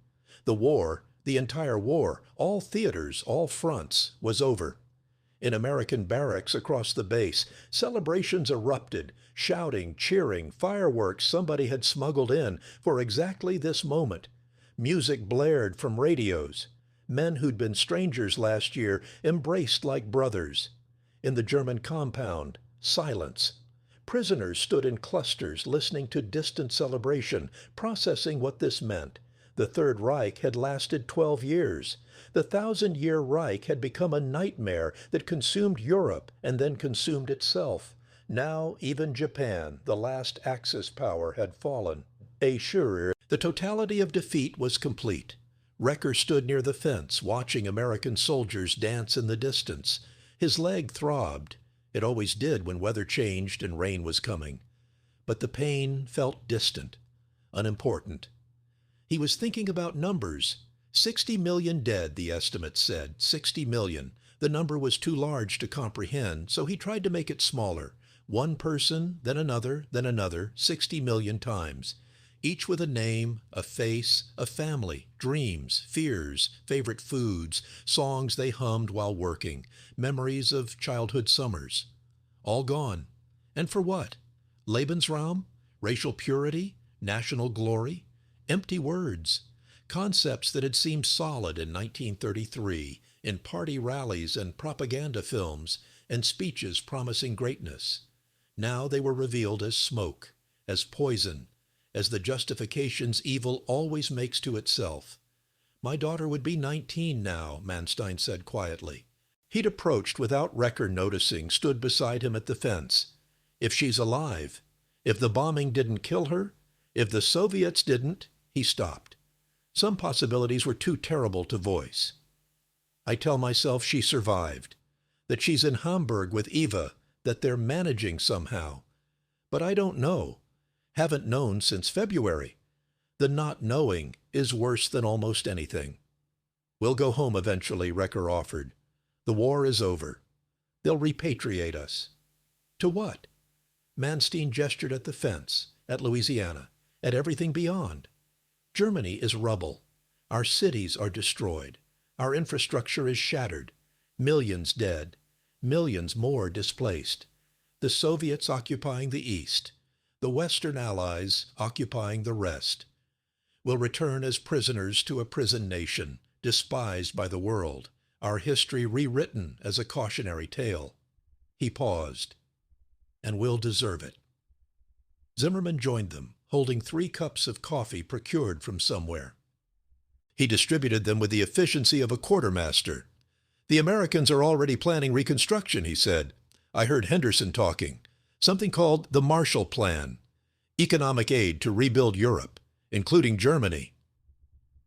The war, the entire war, all theaters, all fronts, was over. In American barracks across the base, celebrations erupted, shouting, cheering, fireworks somebody had smuggled in for exactly this moment. Music blared from radios. Men who'd been strangers last year embraced like brothers. In the German compound, silence. Prisoners stood in clusters listening to distant celebration, processing what this meant. The Third Reich had lasted 12 years. The 1,000-year Reich had become a nightmare that consumed Europe and then consumed itself. Now even Japan, the last Axis power, had fallen. A Schurer, the totality of defeat was complete. Wrecker stood near the fence, watching American soldiers dance in the distance. His leg throbbed. It always did when weather changed and rain was coming. But the pain felt distant, unimportant. He was thinking about numbers. 60 million dead, the estimates said. 60 million. The number was too large to comprehend, so he tried to make it smaller. One person, then another, 60 million times. Each with a name, a face, a family, dreams, fears, favorite foods, songs they hummed while working, memories of childhood summers. All gone. And for what? Lebensraum? Racial purity? National glory? Empty words. Concepts that had seemed solid in 1933, in party rallies and propaganda films, and speeches promising greatness. Now they were revealed as smoke, as poison, as the justifications evil always makes to itself. My daughter would be 19 now, Manstein said quietly. He'd approached without Wrecker noticing, stood beside him at the fence. If she's alive, if the bombing didn't kill her, if the Soviets didn't, he stopped. Some possibilities were too terrible to voice. I tell myself she survived, that she's in Hamburg with Eva, that they're managing somehow. But I don't know. Haven't known since February. The not knowing is worse than almost anything. We'll go home eventually, Wrecker offered. The war is over. They'll repatriate us. To what? Manstein gestured at the fence, at Louisiana, at everything beyond. Germany is rubble. Our cities are destroyed. Our infrastructure is shattered. Millions dead. Millions more displaced. The Soviets occupying the East. The Western Allies occupying the rest. We'll return as prisoners to a prison nation, despised by the world, our history rewritten as a cautionary tale. He paused. And we'll deserve it. Zimmerman joined them, holding 3 cups of coffee procured from somewhere. He distributed them with the efficiency of a quartermaster. The Americans are already planning reconstruction, he said. I heard Henderson talking. Something called the Marshall Plan. Economic aid to rebuild Europe, including Germany.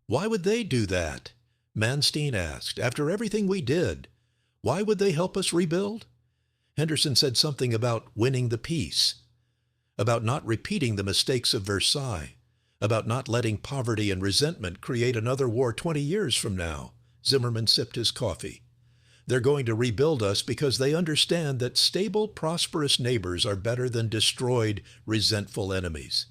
Why would they do that? Manstein asked. After everything we did, why would they help us rebuild? Henderson said something about winning the peace, about not repeating the mistakes of Versailles, about not letting poverty and resentment create another war 20 years from now. Zimmerman sipped his coffee. They're going to rebuild us because they understand that stable, prosperous neighbors are better than destroyed, resentful enemies.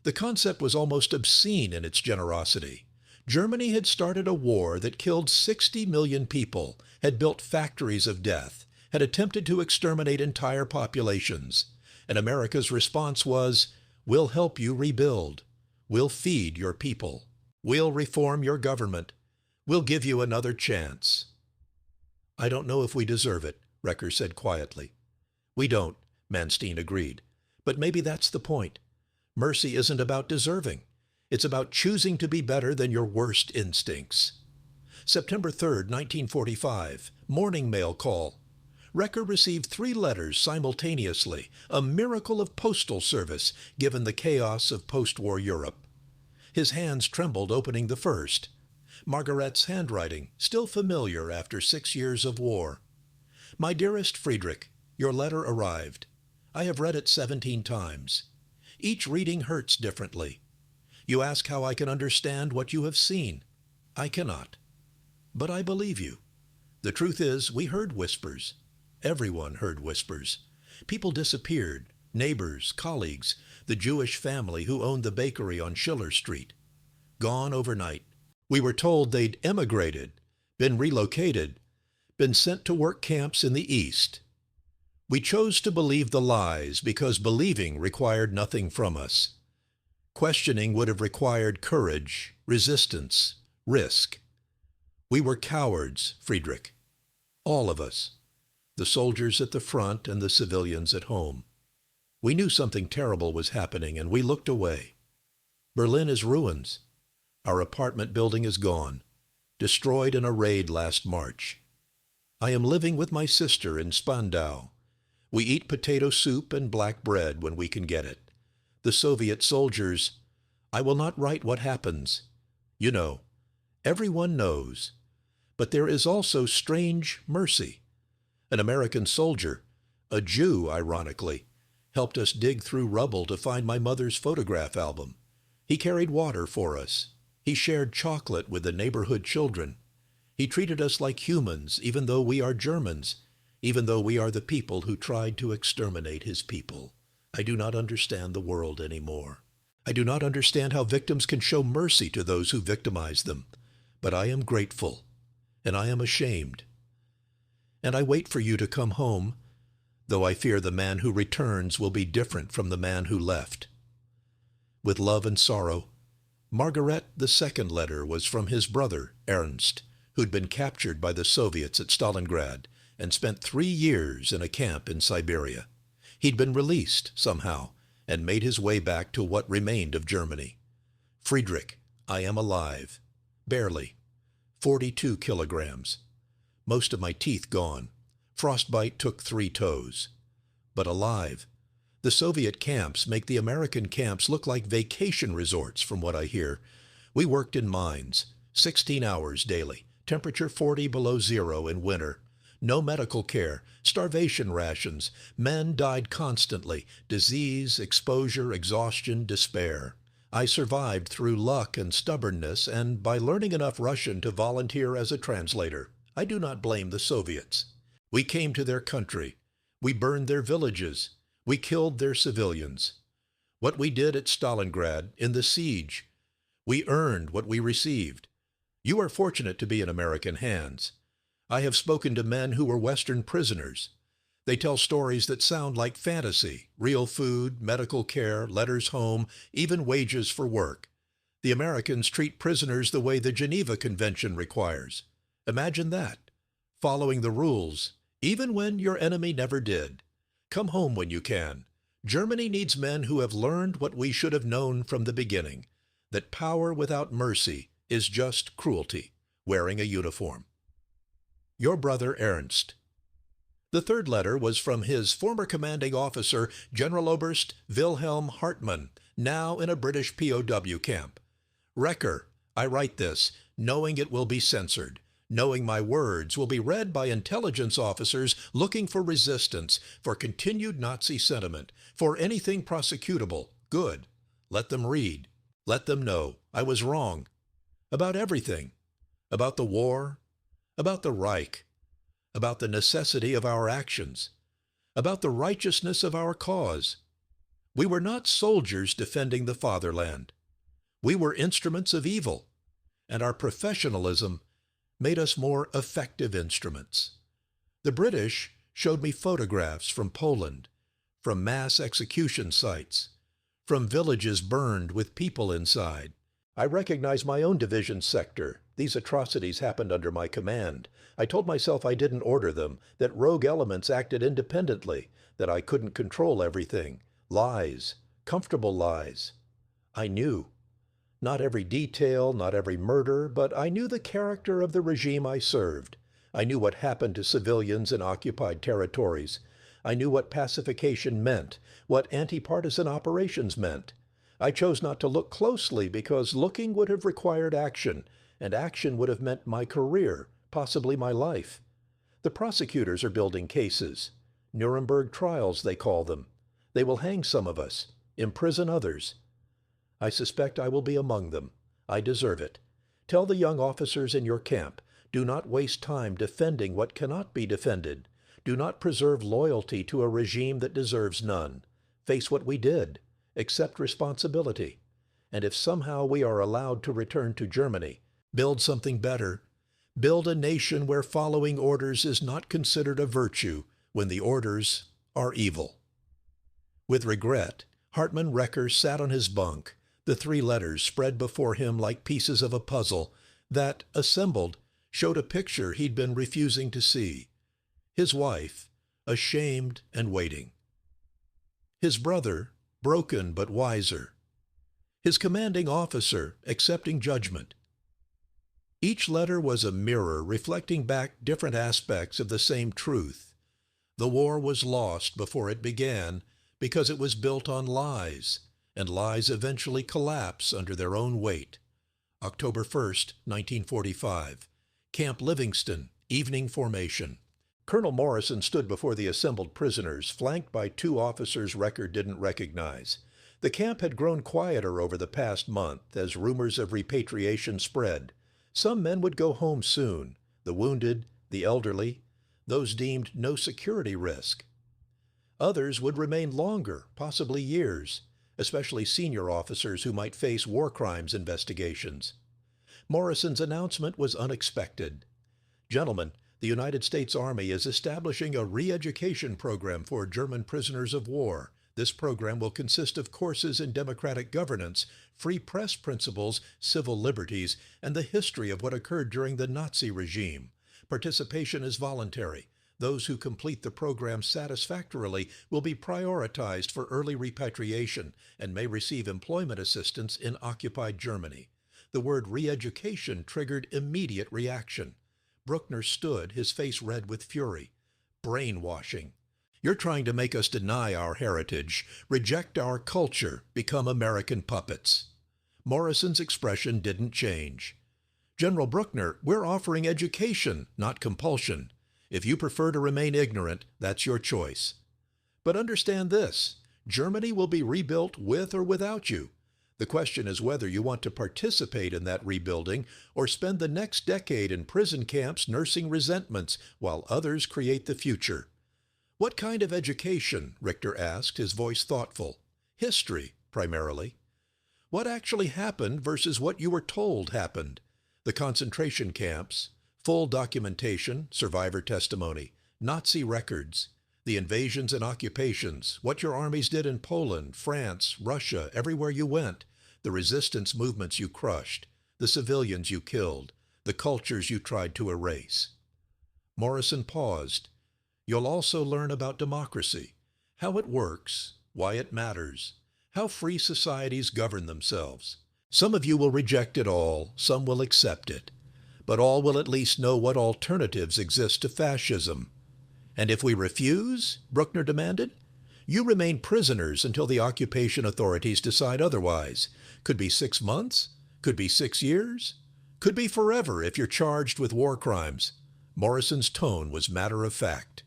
The concept was almost obscene in its generosity. Germany had started a war that killed 60 million people, had built factories of death, had attempted to exterminate entire populations. And America's response was, we'll help you rebuild. We'll feed your people. We'll reform your government. We'll give you another chance. I don't know if we deserve it, Recker said quietly. We don't, Manstein agreed. But maybe that's the point. Mercy isn't about deserving. It's about choosing to be better than your worst instincts. September 3rd, 1945, morning mail call. Recker received 3 letters simultaneously, a miracle of postal service given the chaos of post-war Europe. His hands trembled opening the first. Margaret's handwriting, still familiar after 6 years of war. My dearest Friedrich, your letter arrived. I have read it 17 times. Each reading hurts differently. You ask how I can understand what you have seen. I cannot. But I believe you. The truth is, we heard whispers. Everyone heard whispers. People disappeared, neighbors, colleagues, the Jewish family who owned the bakery on Schiller Street. Gone overnight. We were told they'd emigrated, been relocated, been sent to work camps in the East. We chose to believe the lies because believing required nothing from us. Questioning would have required courage, resistance, risk. We were cowards, Friedrich. All of us. The soldiers at the front and the civilians at home. We knew something terrible was happening, and we looked away. Berlin is ruins. Our apartment building is gone, destroyed in a raid last March. I am living with my sister in Spandau. We eat potato soup and black bread when we can get it. The Soviet soldiers, I will not write what happens. You know, everyone knows. But there is also strange mercy. An American soldier, a Jew, ironically, helped us dig through rubble to find my mother's photograph album. He carried water for us. He shared chocolate with the neighborhood children. He treated us like humans, even though we are Germans, even though we are the people who tried to exterminate his people. I do not understand the world anymore. I do not understand how victims can show mercy to those who victimize them. But I am grateful, and I am ashamed. And I wait for you to come home, though I fear the man who returns will be different from the man who left. With love and sorrow, Margaret, the second letter, was from his brother, Ernst, who'd been captured by the Soviets at Stalingrad and spent 3 years in a camp in Siberia. He'd been released, somehow, and made his way back to what remained of Germany. Friedrich, I am alive. Barely. 42 kilograms. Most of my teeth gone. Frostbite took 3 toes. But alive. The Soviet camps make the American camps look like vacation resorts, from what I hear. We worked in mines, 16 hours daily, temperature 40 below zero in winter. No medical care, starvation rations. Men died constantly. Disease, exposure, exhaustion, despair. I survived through luck and stubbornness and by learning enough Russian to volunteer as a translator. I do not blame the Soviets. We came to their country. We burned their villages. We killed their civilians. What we did at Stalingrad in the siege. We earned what we received. You are fortunate to be in American hands. I have spoken to men who were Western prisoners. They tell stories that sound like fantasy, real food, medical care, letters home, even wages for work. The Americans treat prisoners the way the Geneva Convention requires. Imagine that, following the rules, even when your enemy never did. Come home when you can. Germany needs men who have learned what we should have known from the beginning, that power without mercy is just cruelty, wearing a uniform. Your brother Ernst. The third letter was from his former commanding officer, Generaloberst Wilhelm Hartmann, now in a British POW camp. Wrecker, I write this, knowing it will be censored, knowing my words will be read by intelligence officers looking for resistance, for continued Nazi sentiment, for anything prosecutable, good. Let them read. Let them know I was wrong. About everything. About the war. About the Reich. About the necessity of our actions. About the righteousness of our cause. We were not soldiers defending the fatherland. We were instruments of evil, and our professionalism made us more effective instruments. The British showed me photographs from Poland, from mass execution sites, from villages burned with people inside. I recognize my own division's sector. These atrocities happened under my command. I told myself I didn't order them, that rogue elements acted independently, that I couldn't control everything. Lies, comfortable lies. I knew. Not every detail, not every murder, but I knew the character of the regime I served. I knew what happened to civilians in occupied territories. I knew what pacification meant, what anti-partisan operations meant. I chose not to look closely because looking would have required action, and action would have meant my career, possibly my life. The prosecutors are building cases. Nuremberg trials, they call them. They will hang some of us, imprison others. I suspect I will be among them. I deserve it. Tell the young officers in your camp, do not waste time defending what cannot be defended. Do not preserve loyalty to a regime that deserves none. Face what we did. Accept responsibility. And if somehow we are allowed to return to Germany, build something better. Build a nation where following orders is not considered a virtue when the orders are evil. With regret, Hartmann Wrecker sat on his bunk, the three letters spread before him like pieces of a puzzle that, assembled, showed a picture he'd been refusing to see. His wife, ashamed and waiting. His brother, broken but wiser. His commanding officer, accepting judgment. Each letter was a mirror reflecting back different aspects of the same truth. The war was lost before it began because it was built on lies, and lies eventually collapse under their own weight. October 1st, 1945. Camp Livingston, evening formation. Colonel Morrison stood before the assembled prisoners, flanked by two officers Wrecker didn't recognize. The camp had grown quieter over the past month as rumors of repatriation spread. Some men would go home soon, the wounded, the elderly, those deemed no security risk. Others would remain longer, possibly years, especially senior officers who might face war crimes investigations. Morrison's announcement was unexpected. Gentlemen, the United States Army is establishing a re-education program for German prisoners of war. This program will consist of courses in democratic governance, free press principles, civil liberties, and the history of what occurred during the Nazi regime. Participation is voluntary. Those who complete the program satisfactorily will be prioritized for early repatriation and may receive employment assistance in occupied Germany. The word re-education triggered immediate reaction. Bruckner stood, his face red with fury. Brainwashing. You're trying to make us deny our heritage, reject our culture, become American puppets. Morrison's expression didn't change. General Bruckner, we're offering education, not compulsion. If you prefer to remain ignorant, that's your choice. But understand this, Germany will be rebuilt with or without you. The question is whether you want to participate in that rebuilding or spend the next decade in prison camps nursing resentments while others create the future. What kind of education? Richter asked, his voice thoughtful. History, primarily. What actually happened versus what you were told happened? The concentration camps, full documentation, survivor testimony, Nazi records, the invasions and occupations, what your armies did in Poland, France, Russia, everywhere you went, the resistance movements you crushed, the civilians you killed, the cultures you tried to erase. Morrison paused. You'll also learn about democracy, how it works, why it matters, how free societies govern themselves. Some of you will reject it all, some will accept it, but all will at least know what alternatives exist to fascism. And if we refuse, Bruckner demanded, you remain prisoners until the occupation authorities decide otherwise. Could be 6 months, could be 6 years, could be forever if you're charged with war crimes. Morrison's tone was matter of fact.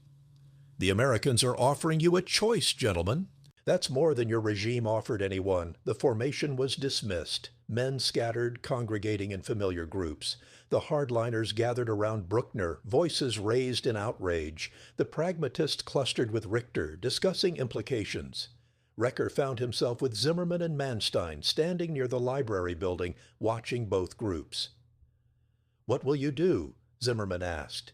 The Americans are offering you a choice, gentlemen. That's more than your regime offered anyone. The formation was dismissed. Men scattered, congregating in familiar groups. The hardliners gathered around Bruckner, voices raised in outrage. The pragmatists clustered with Richter, discussing implications. Recker found himself with Zimmerman and Manstein standing near the library building, watching both groups. What will you do? Zimmerman asked.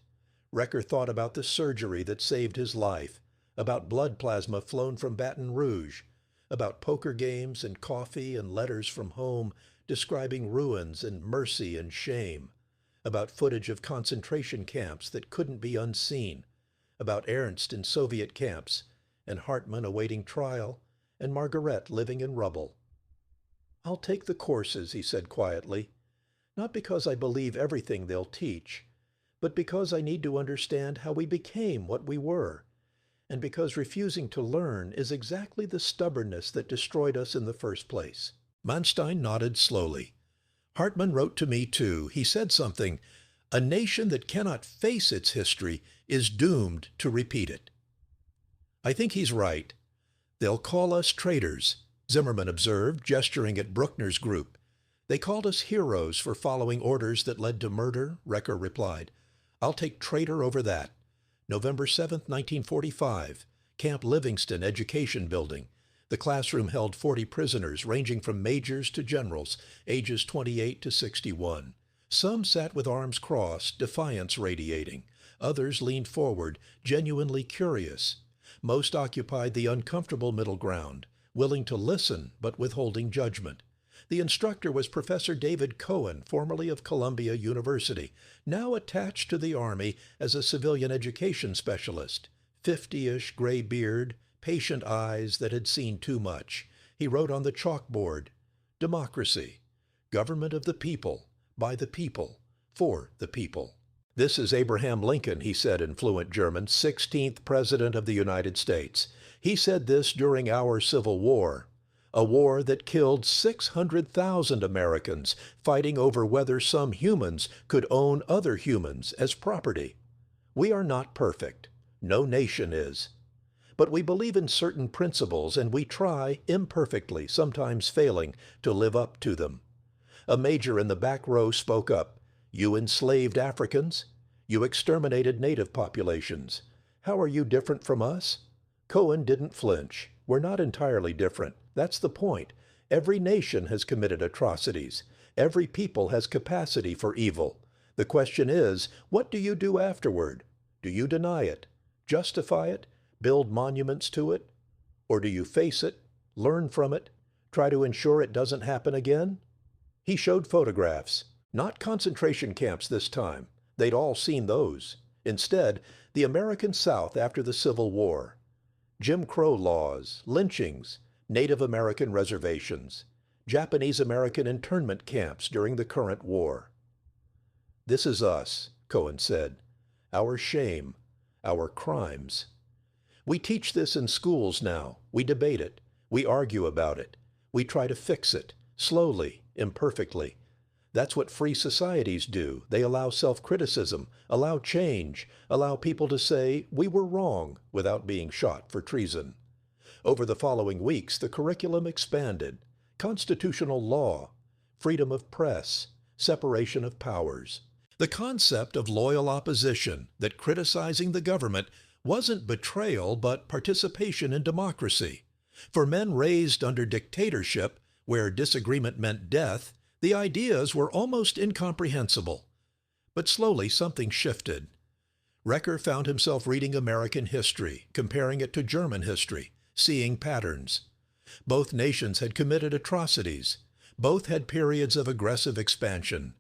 Recker thought about the surgery that saved his life, about blood plasma flown from Baton Rouge, about poker games and coffee and letters from home describing ruins and mercy and shame, about footage of concentration camps that couldn't be unseen, about Ernst in Soviet camps, and Hartmann awaiting trial, and Margaret living in rubble. I'll take the courses, he said quietly, not because I believe everything they'll teach, but because I need to understand how we became what we were, and because refusing to learn is exactly the stubbornness that destroyed us in the first place. Manstein nodded slowly. Hartmann wrote to me too. He said something, a nation that cannot face its history is doomed to repeat it. I think he's right. They'll call us traitors, Zimmerman observed, gesturing at Bruckner's group. They called us heroes for following orders that led to murder, Recker replied. I'll take traitor over that. November 7th, 1945, Camp Livingston Education Building. The classroom held 40 prisoners, ranging from majors to generals, ages 28 to 61. Some sat with arms crossed, defiance radiating. Others leaned forward, genuinely curious. Most occupied the uncomfortable middle ground, willing to listen but withholding judgment. The instructor was Professor David Cohen, formerly of Columbia University, now attached to the Army as a civilian education specialist. 50-ish, gray beard, patient eyes that had seen too much. He wrote on the chalkboard, democracy, government of the people, by the people, for the people. This is Abraham Lincoln, he said in fluent German, 16th President of the United States. He said this during our Civil War. A war that killed 600,000 Americans, fighting over whether some humans could own other humans as property. We are not perfect. No nation is. But we believe in certain principles, and we try, imperfectly, sometimes failing, to live up to them. A major in the back row spoke up. You enslaved Africans. You exterminated native populations. How are you different from us? Cohen didn't flinch. We're not entirely different. That's the point. Every nation has committed atrocities. Every people has capacity for evil. The question is, what do you do afterward? Do you deny it? Justify it? Build monuments to it? Or do you face it? Learn from it? Try to ensure it doesn't happen again? He showed photographs. Not concentration camps this time. They'd all seen those. Instead, the American South after the Civil War. Jim Crow laws, lynchings, Native American reservations, Japanese-American internment camps during the current war. This is us, Cohen said. Our shame, our crimes. We teach this in schools now. We debate it. We argue about it. We try to fix it, slowly, imperfectly. That's what free societies do. They allow self-criticism, allow change, allow people to say, we were wrong, without being shot for treason. Over the following weeks, the curriculum expanded. constitutional law, freedom of press, separation of powers. The concept of loyal opposition, that criticizing the government wasn't betrayal but participation in democracy. For men raised under dictatorship, where disagreement meant death, the ideas were almost incomprehensible. But slowly something shifted. Recker found himself reading American history, comparing it to German history, seeing patterns. Both nations had committed atrocities. Both had periods of aggressive expansion.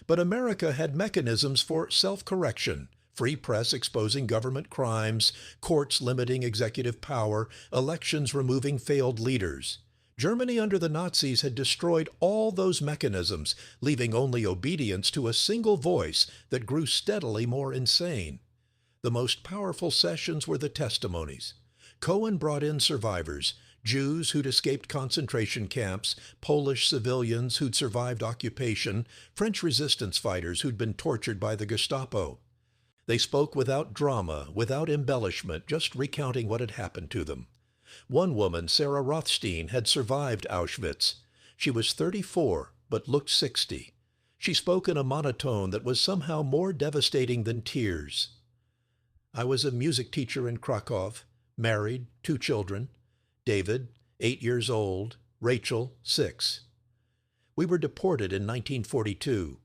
But America had mechanisms for self-correction, free press exposing government crimes, courts limiting executive power, elections removing failed leaders. Germany under the Nazis had destroyed all those mechanisms, leaving only obedience to a single voice that grew steadily more insane. The most powerful sessions were the testimonies. Cohen brought in survivors, Jews who'd escaped concentration camps, Polish civilians who'd survived occupation, French resistance fighters who'd been tortured by the Gestapo. They spoke without drama, without embellishment, just recounting what had happened to them. One woman, Sarah Rothstein, had survived Auschwitz. She was 34, but looked 60. She spoke in a monotone that was somehow more devastating than tears. I was a music teacher in Krakow, married, 2 children. David, 8 years old, Rachel, 6. We were deported in 1942.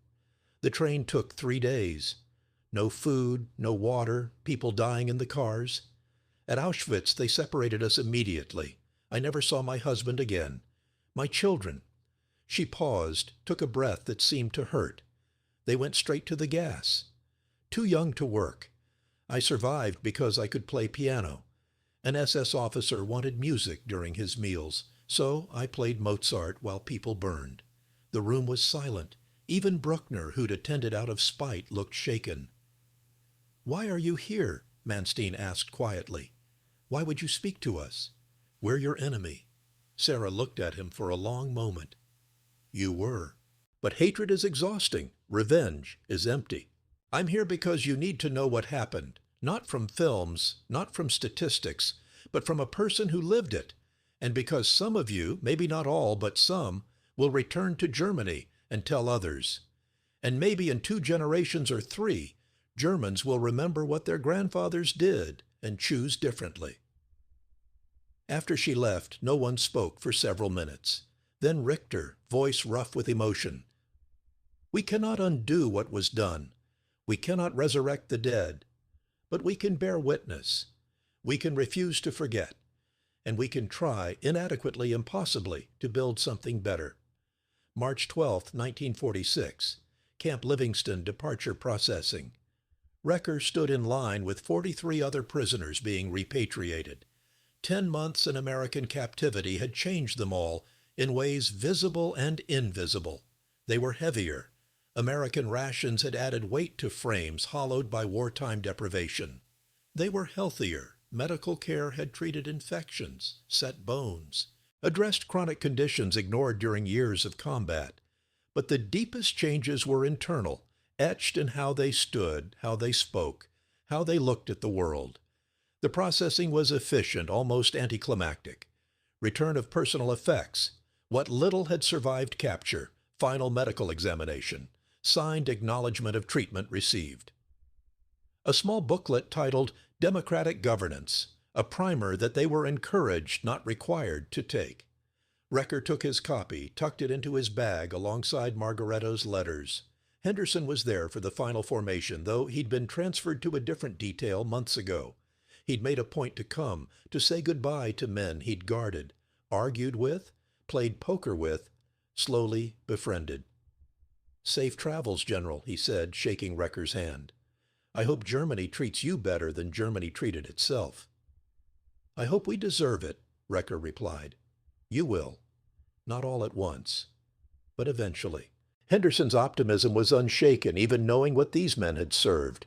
The train took 3 days. No food, no water, people dying in the cars. At Auschwitz, they separated us immediately. I never saw my husband again. My children. She paused, took a breath that seemed to hurt. They went straight to the gas. Too young to work. I survived because I could play piano. An SS officer wanted music during his meals, so I played Mozart while people burned. The room was silent. Even Bruckner, who'd attended out of spite, looked shaken. "Why are you here?" Manstein asked quietly. "Why would you speak to us? We're your enemy." Sarah looked at him for a long moment. "You were. But hatred is exhausting. Revenge is empty. I'm here because you need to know what happened. Not from films, not from statistics, but from a person who lived it. And because some of you, maybe not all, but some, will return to Germany and tell others. And maybe in 2 generations or 3, Germans will remember what their grandfathers did and choose differently." After she left, no one spoke for several minutes. Then Richter, voice rough with emotion. "We cannot undo what was done. We cannot resurrect the dead. But we can bear witness. We can refuse to forget. And we can try, inadequately, impossibly, to build something better." March 12, 1946. Camp Livingston departure processing. Recker stood in line with 43 other prisoners being repatriated. 10 months in American captivity had changed them all in ways visible and invisible. They were heavier. American rations had added weight to frames hollowed by wartime deprivation. They were healthier. Medical care had treated infections, set bones, addressed chronic conditions ignored during years of combat. But the deepest changes were internal, etched in how they stood, how they spoke, how they looked at the world. The processing was efficient, almost anticlimactic. Return of personal effects, what little had survived capture, final medical examination, signed acknowledgement of treatment received. A small booklet titled Democratic Governance, a primer that they were encouraged, not required, to take. Recker took his copy, tucked it into his bag alongside Margaretto's letters. Henderson was there for the final formation, though he'd been transferred to a different detail months ago. He'd made a point to come, to say goodbye to men he'd guarded, argued with, played poker with, slowly befriended. "Safe travels, General," he said, shaking Recker's hand. "I hope Germany treats you better than Germany treated itself." "I hope we deserve it," Recker replied. "You will. Not all at once, but eventually." Henderson's optimism was unshaken, even knowing what these men had served.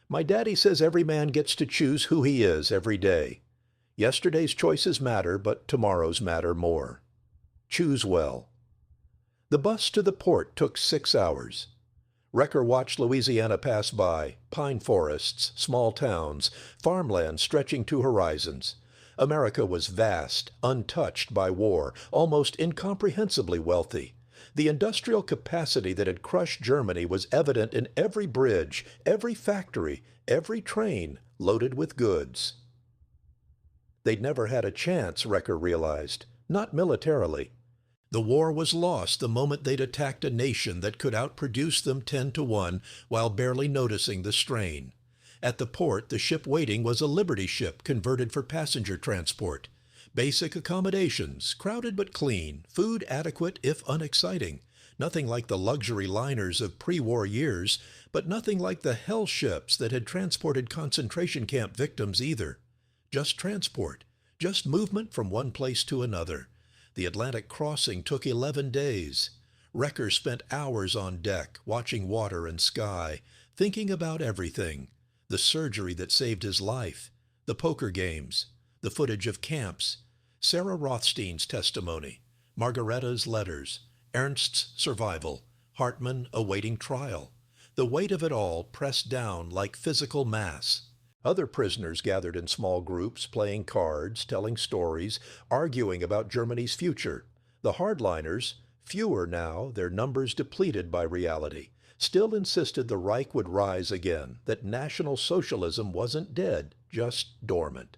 "My daddy says every man gets to choose who he is every day. Yesterday's choices matter, but tomorrow's matter more. Choose well." The bus to the port took 6 hours. Recker watched Louisiana pass by, pine forests, small towns, farmland stretching to horizons. America was vast, untouched by war, almost incomprehensibly wealthy. The industrial capacity that had crushed Germany was evident in every bridge, every factory, every train loaded with goods. They'd never had a chance, Recker realized, not militarily. The war was lost the moment they'd attacked a nation that could outproduce them 10-1 while barely noticing the strain. At the port, the ship waiting was a Liberty ship converted for passenger transport. Basic accommodations, crowded but clean, food adequate if unexciting. Nothing like the luxury liners of pre-war years, but nothing like the hell ships that had transported concentration camp victims either. Just transport, just movement from one place to another. The Atlantic crossing took 11 days. Recker spent hours on deck, watching water and sky, thinking about everything. The surgery that saved his life, the poker games, the footage of camps, Sarah Rothstein's testimony, Margaretta's letters, Ernst's survival, Hartmann awaiting trial. The weight of it all pressed down like physical mass. Other prisoners gathered in small groups, playing cards, telling stories, arguing about Germany's future. The hardliners, fewer now, their numbers depleted by reality, still insisted the Reich would rise again, that National Socialism wasn't dead, just dormant.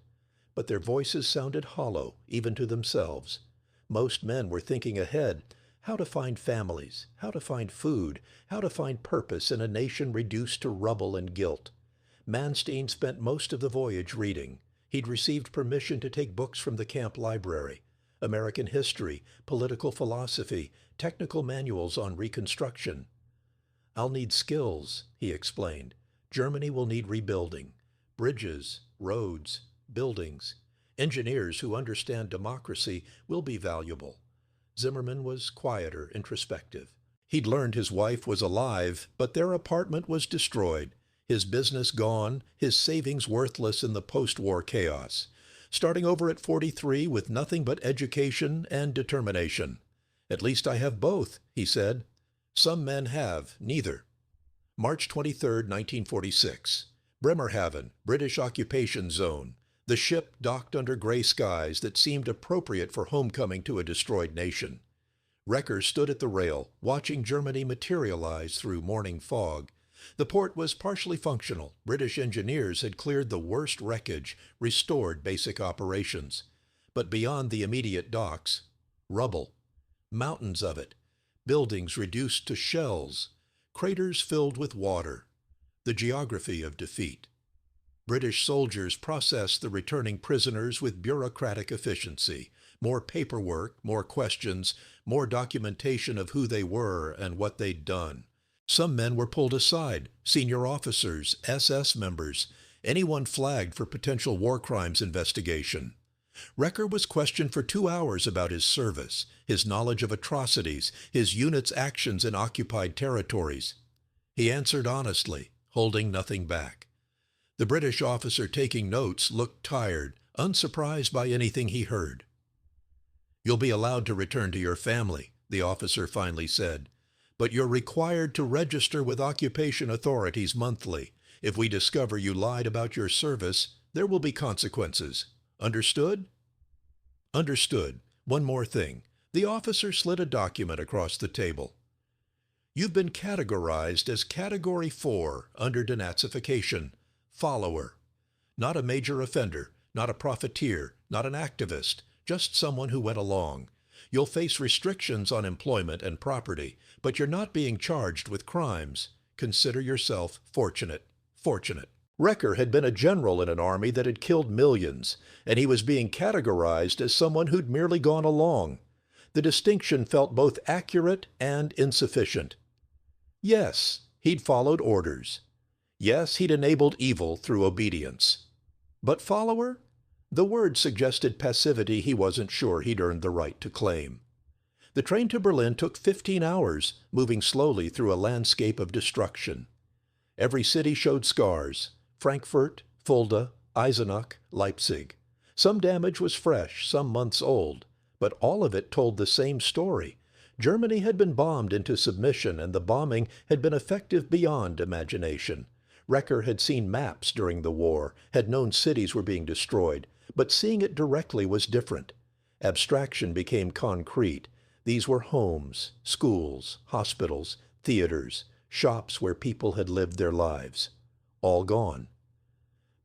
But their voices sounded hollow, even to themselves. Most men were thinking ahead, how to find families, how to find food, how to find purpose in a nation reduced to rubble and guilt. Manstein spent most of the voyage reading. He'd received permission to take books from the camp library, American history, political philosophy, technical manuals on reconstruction. I'll need skills, he explained. Germany will need rebuilding. Bridges, roads, buildings. Engineers who understand democracy will be valuable. Zimmerman was quieter, introspective. He'd learned his wife was alive, but their apartment was destroyed. His business gone, his savings worthless in the post-war chaos. Starting over at 43 with nothing but education and determination. At least I have both, he said. Some men have neither. March 23, 1946. Bremerhaven, British occupation zone. The ship docked under gray skies that seemed appropriate for homecoming to a destroyed nation. Recker stood at the rail, watching Germany materialize through morning fog. The port was partially functional. British engineers had cleared the worst wreckage, restored basic operations. But beyond the immediate docks, rubble. Mountains of it. Buildings reduced to shells. Craters filled with water. The geography of defeat. British soldiers processed the returning prisoners with bureaucratic efficiency. More paperwork, more questions, more documentation of who they were and what they'd done. Some men were pulled aside, senior officers, SS members, anyone flagged for potential war crimes investigation. Recker was questioned for 2 hours about his service, his knowledge of atrocities, his unit's actions in occupied territories. He answered honestly, holding nothing back. The British officer taking notes looked tired, unsurprised by anything he heard. "You'll be allowed to return to your family," the officer finally said. "But you're required to register with occupation authorities monthly. If we discover you lied about your service, there will be consequences. Understood?" "Understood. One more thing." The officer slid a document across the table. "You've been categorized as Category 4 under denazification. Follower. Not a major offender, not a profiteer, not an activist, just someone who went along. You'll face restrictions on employment and property, but you're not being charged with crimes. Consider yourself fortunate. Fortunate." Recker had been a general in an army that had killed millions, and he was being categorized as someone who'd merely gone along. The distinction felt both accurate and insufficient. Yes, he'd followed orders. Yes, he'd enabled evil through obedience. But follower? The word suggested passivity he wasn't sure he'd earned the right to claim. The train to Berlin took 15 hours, moving slowly through a landscape of destruction. Every city showed scars: Frankfurt, Fulda, Eisenach, Leipzig. Some damage was fresh, some months old, but all of it told the same story. Germany had been bombed into submission, and the bombing had been effective beyond imagination. Recker had seen maps during the war, had known cities were being destroyed, but seeing it directly was different. Abstraction became concrete. These were homes, schools, hospitals, theaters, shops where people had lived their lives. All gone.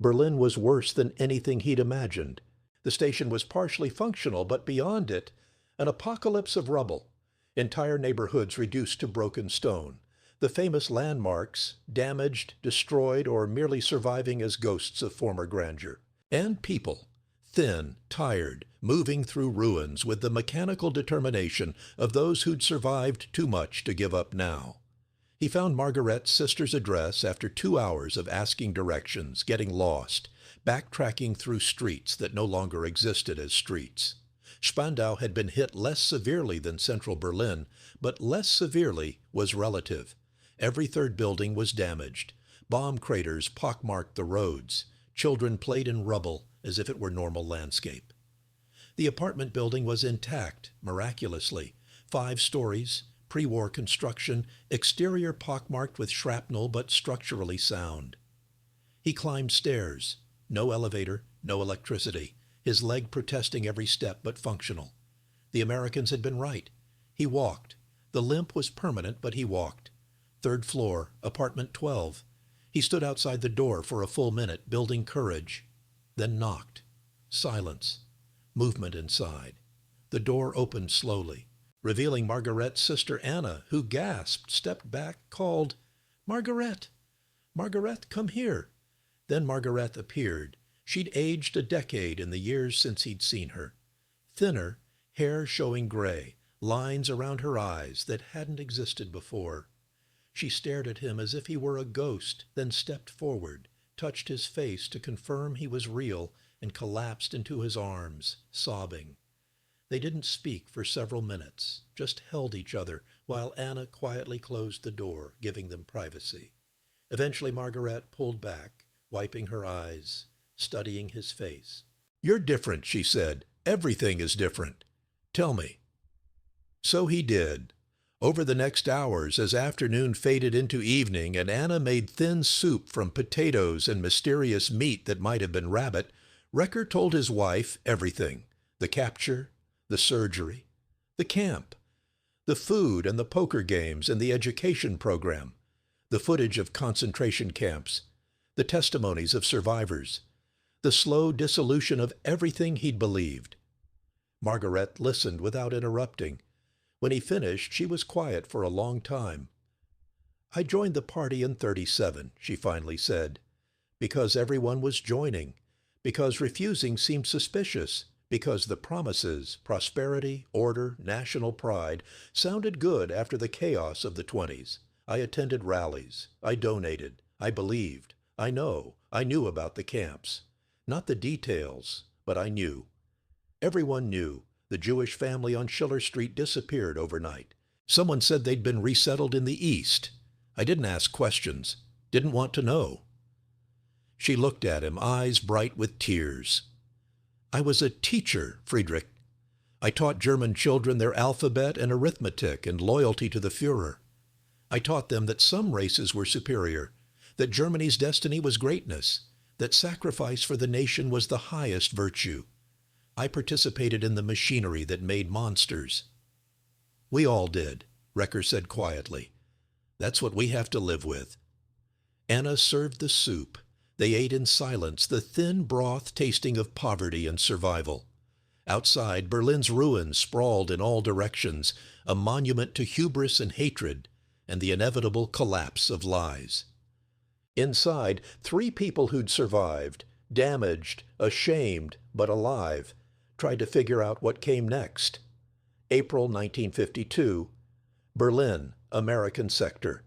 Berlin was worse than anything he'd imagined. The station was partially functional, but beyond it, an apocalypse of rubble. Entire neighborhoods reduced to broken stone. The famous landmarks damaged, destroyed, or merely surviving as ghosts of former grandeur. And people, thin, tired, moving through ruins with the mechanical determination of those who'd survived too much to give up now. He found Margaret's sister's address after 2 hours of asking directions, getting lost, backtracking through streets that no longer existed as streets. Spandau had been hit less severely than central Berlin, but less severely was relative. Every third building was damaged. Bomb craters pockmarked the roads. Children played in rubble as if it were normal landscape. The apartment building was intact, miraculously. 5 stories, pre-war construction, exterior pockmarked with shrapnel but structurally sound. He climbed stairs. No elevator, no electricity. His leg protesting every step but functional. The Americans had been right. He walked. The limp was permanent, but he walked. 3rd floor, apartment 12. He stood outside the door for a full minute, building courage. Then knocked. Silence. Movement inside. The door opened slowly, revealing Margaret's sister Anna, who gasped, stepped back, called, "Margaret! Margaret, come here!" Then Margaret appeared. She'd aged a decade in the years since he'd seen her. Thinner, hair showing gray, lines around her eyes that hadn't existed before. She stared at him as if he were a ghost, then stepped forward, touched his face to confirm he was real, and collapsed into his arms, sobbing. They didn't speak for several minutes, just held each other while Anna quietly closed the door, giving them privacy. Eventually Margaret pulled back, wiping her eyes, studying his face. "You're different," she said. "Everything is different. Tell me." So he did. Over the next hours, as afternoon faded into evening and Anna made thin soup from potatoes and mysterious meat that might have been rabbit, Recker told his wife everything. The capture, the surgery, the camp, the food and the poker games and the education program, the footage of concentration camps, the testimonies of survivors, the slow dissolution of everything he'd believed. Margaret listened without interrupting. When he finished, she was quiet for a long time. "I joined the party in 37, she finally said, because everyone was joining, because refusing seemed suspicious, because the promises, prosperity, order, national pride, sounded good after the chaos of the 20s. I attended rallies. I donated. I believed. I knew about the camps. Not the details, but I knew. Everyone knew. The Jewish family on Schiller Street disappeared overnight. Someone said they'd been resettled in the East. I didn't ask questions. Didn't want to know." She looked at him, eyes bright with tears. "I was a teacher, Friedrich. I taught German children their alphabet and arithmetic and loyalty to the Führer. I taught them that some races were superior, that Germany's destiny was greatness, that sacrifice for the nation was the highest virtue. I participated in the machinery that made monsters." "We all did," Recker said quietly. "That's what we have to live with." Anna served the soup. They ate in silence, the thin broth tasting of poverty and survival. Outside, Berlin's ruins sprawled in all directions, a monument to hubris and hatred, and the inevitable collapse of lies. Inside, 3 people who'd survived, damaged, ashamed, but alive, tried to figure out what came next. April 1952, Berlin, American sector.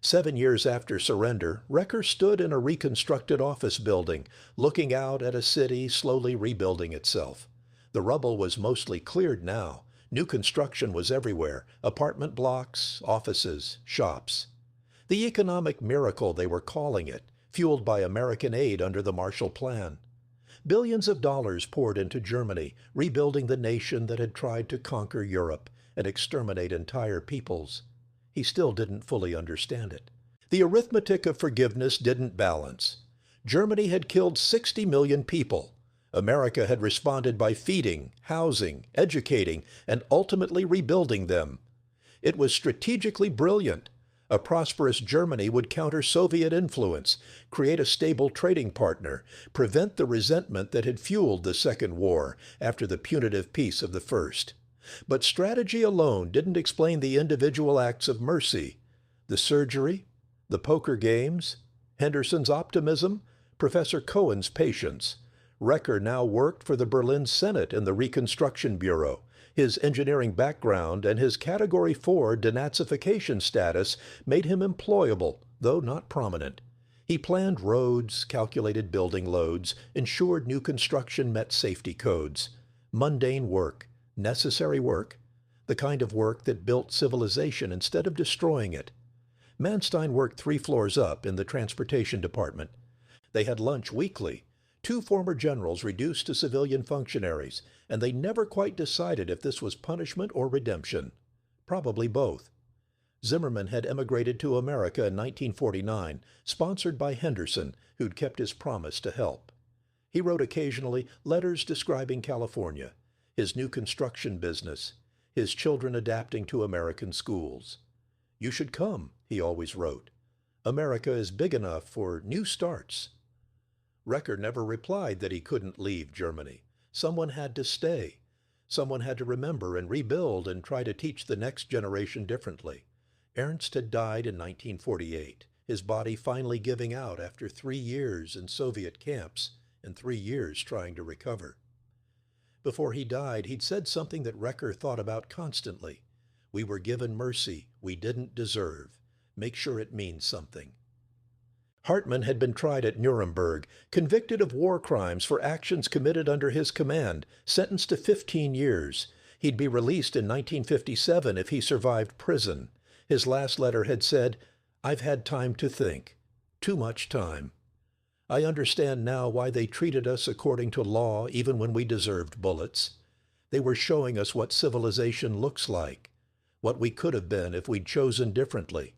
7 years after surrender, Recker stood in a reconstructed office building, looking out at a city slowly rebuilding itself. The rubble was mostly cleared now. New construction was everywhere, apartment blocks, offices, shops. The economic miracle they were calling it, fueled by American aid under the Marshall Plan. Billions of dollars poured into Germany, rebuilding the nation that had tried to conquer Europe and exterminate entire peoples. He still didn't fully understand it. The arithmetic of forgiveness didn't balance. Germany had killed 60 million people. America had responded by feeding, housing, educating, and ultimately rebuilding them. It was strategically brilliant. A prosperous Germany would counter Soviet influence, create a stable trading partner, prevent the resentment that had fueled the Second War after the punitive peace of the First. But strategy alone didn't explain the individual acts of mercy. The surgery, the poker games, Henderson's optimism, Professor Cohen's patience. Recker now worked for the Berlin Senate in the Reconstruction Bureau. His engineering background and his Category 4 denazification status made him employable, though not prominent. He planned roads, calculated building loads, ensured new construction met safety codes. Mundane work, necessary work, the kind of work that built civilization instead of destroying it. Manstein worked 3 floors up in the transportation department. They had lunch weekly. 2 former generals reduced to civilian functionaries, and they never quite decided if this was punishment or redemption. Probably both. Zimmerman had emigrated to America in 1949, sponsored by Henderson, who'd kept his promise to help. He wrote occasionally letters describing California, his new construction business, his children adapting to American schools. "You should come," he always wrote. "America is big enough for new starts." Recker never replied that he couldn't leave Germany. Someone had to stay. Someone had to remember and rebuild and try to teach the next generation differently. Ernst had died in 1948, his body finally giving out after 3 years in Soviet camps and 3 years trying to recover. Before he died, he'd said something that Recker thought about constantly. "We were given mercy we didn't deserve. Make sure it means something." Hartmann had been tried at Nuremberg, convicted of war crimes for actions committed under his command, sentenced to 15 years. He'd be released in 1957 if he survived prison. His last letter had said, "I've had time to think. Too much time. I understand now why they treated us according to law even when we deserved bullets. They were showing us what civilization looks like, what we could have been if we'd chosen differently.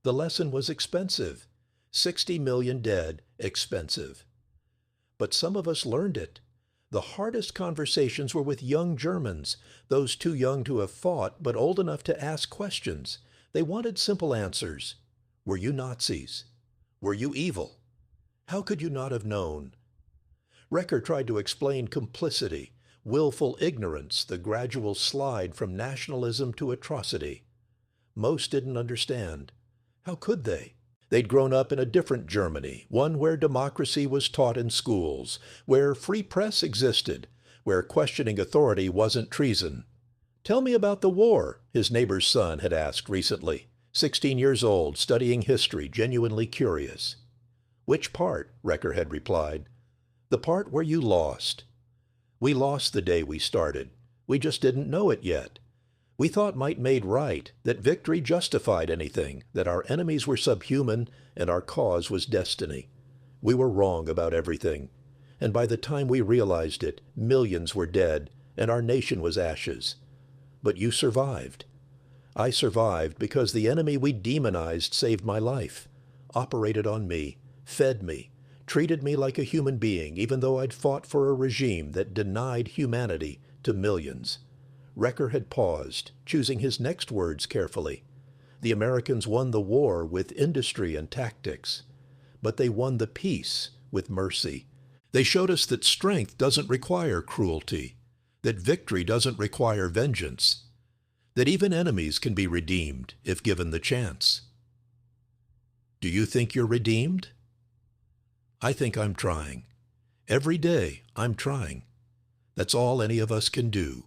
The lesson was expensive. 60 million dead, expensive. But some of us learned it. The hardest conversations were with young Germans, those too young to have fought but old enough to ask questions. They wanted simple answers. Were you Nazis? Were you evil? How could you not have known? Recker tried to explain complicity, willful ignorance, the gradual slide from nationalism to atrocity. Most didn't understand. How could they? They'd grown up in a different Germany, one where democracy was taught in schools, where free press existed, where questioning authority wasn't treason. "Tell me about the war," his neighbor's son had asked recently, 16 years old, studying history, genuinely curious. "Which part?" Recker had replied. "The part where you lost. We lost the day we started. We just didn't know it yet. We thought might made right, that victory justified anything, that our enemies were subhuman and our cause was destiny. We were wrong about everything. And by the time we realized it, millions were dead and our nation was ashes. But you survived. I survived because the enemy we demonized saved my life, operated on me, fed me, treated me like a human being even though I'd fought for a regime that denied humanity to millions." Recker had paused, choosing his next words carefully. The Americans won the war with industry and tactics, but they won the peace with mercy. They showed us that strength doesn't require cruelty, that victory doesn't require vengeance, that even enemies can be redeemed if given the chance. Do you think you're redeemed? I think I'm trying. Every day I'm trying. That's all any of us can do.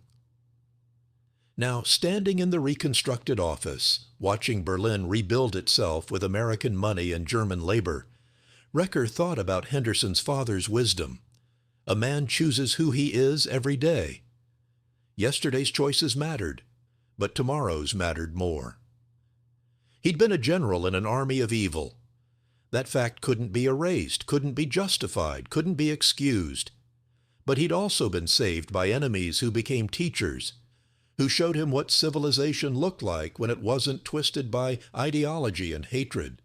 Now, standing in the reconstructed office, watching Berlin rebuild itself with American money and German labor, Recker thought about Henderson's father's wisdom. A man chooses who he is every day. Yesterday's choices mattered, but tomorrow's mattered more. He'd been a general in an army of evil. That fact couldn't be erased, couldn't be justified, couldn't be excused. But he'd also been saved by enemies who became teachers, who showed him what civilization looked like when it wasn't twisted by ideology and hatred,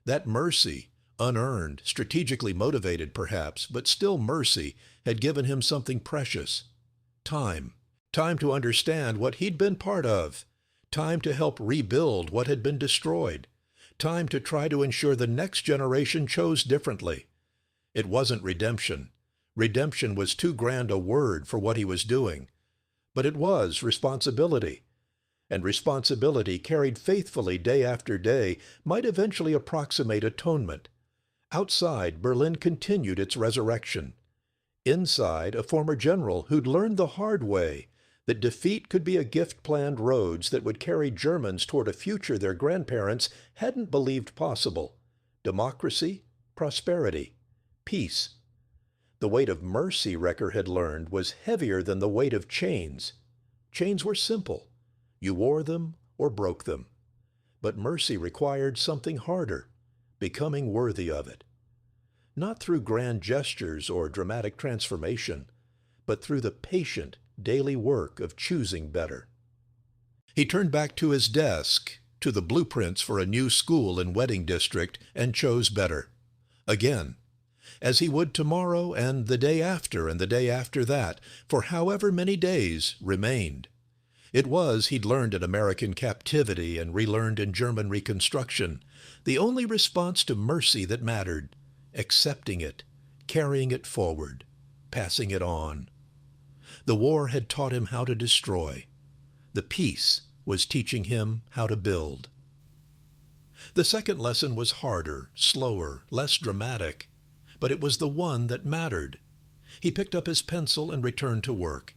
That mercy, unearned, strategically motivated perhaps, but still mercy, had given him something precious. Time. Time to understand what he'd been part of. Time to help rebuild what had been destroyed. Time to try to ensure the next generation chose differently. It wasn't redemption. Redemption was too grand a word for what he was doing. But it was responsibility. And responsibility, carried faithfully day after day, might eventually approximate atonement. Outside, Berlin continued its resurrection. Inside, a former general who'd learned the hard way that defeat could be a gift planned roads that would carry Germans toward a future their grandparents hadn't believed possible. Democracy, prosperity, peace. The weight of mercy, Recker had learned, was heavier than the weight of chains. Chains were simple. You wore them or broke them. But mercy required something harder, becoming worthy of it. Not through grand gestures or dramatic transformation, but through the patient, daily work of choosing better. He turned back to his desk, to the blueprints for a new school in Wedding District, and chose better. Again, as he would tomorrow and the day after and the day after that, for however many days remained. It was, he'd learned in American captivity and relearned in German reconstruction, the only response to mercy that mattered, accepting it, carrying it forward, passing it on. The war had taught him how to destroy. The peace was teaching him how to build. The second lesson was harder, slower, less dramatic, but it was the one that mattered. He picked up his pencil and returned to work.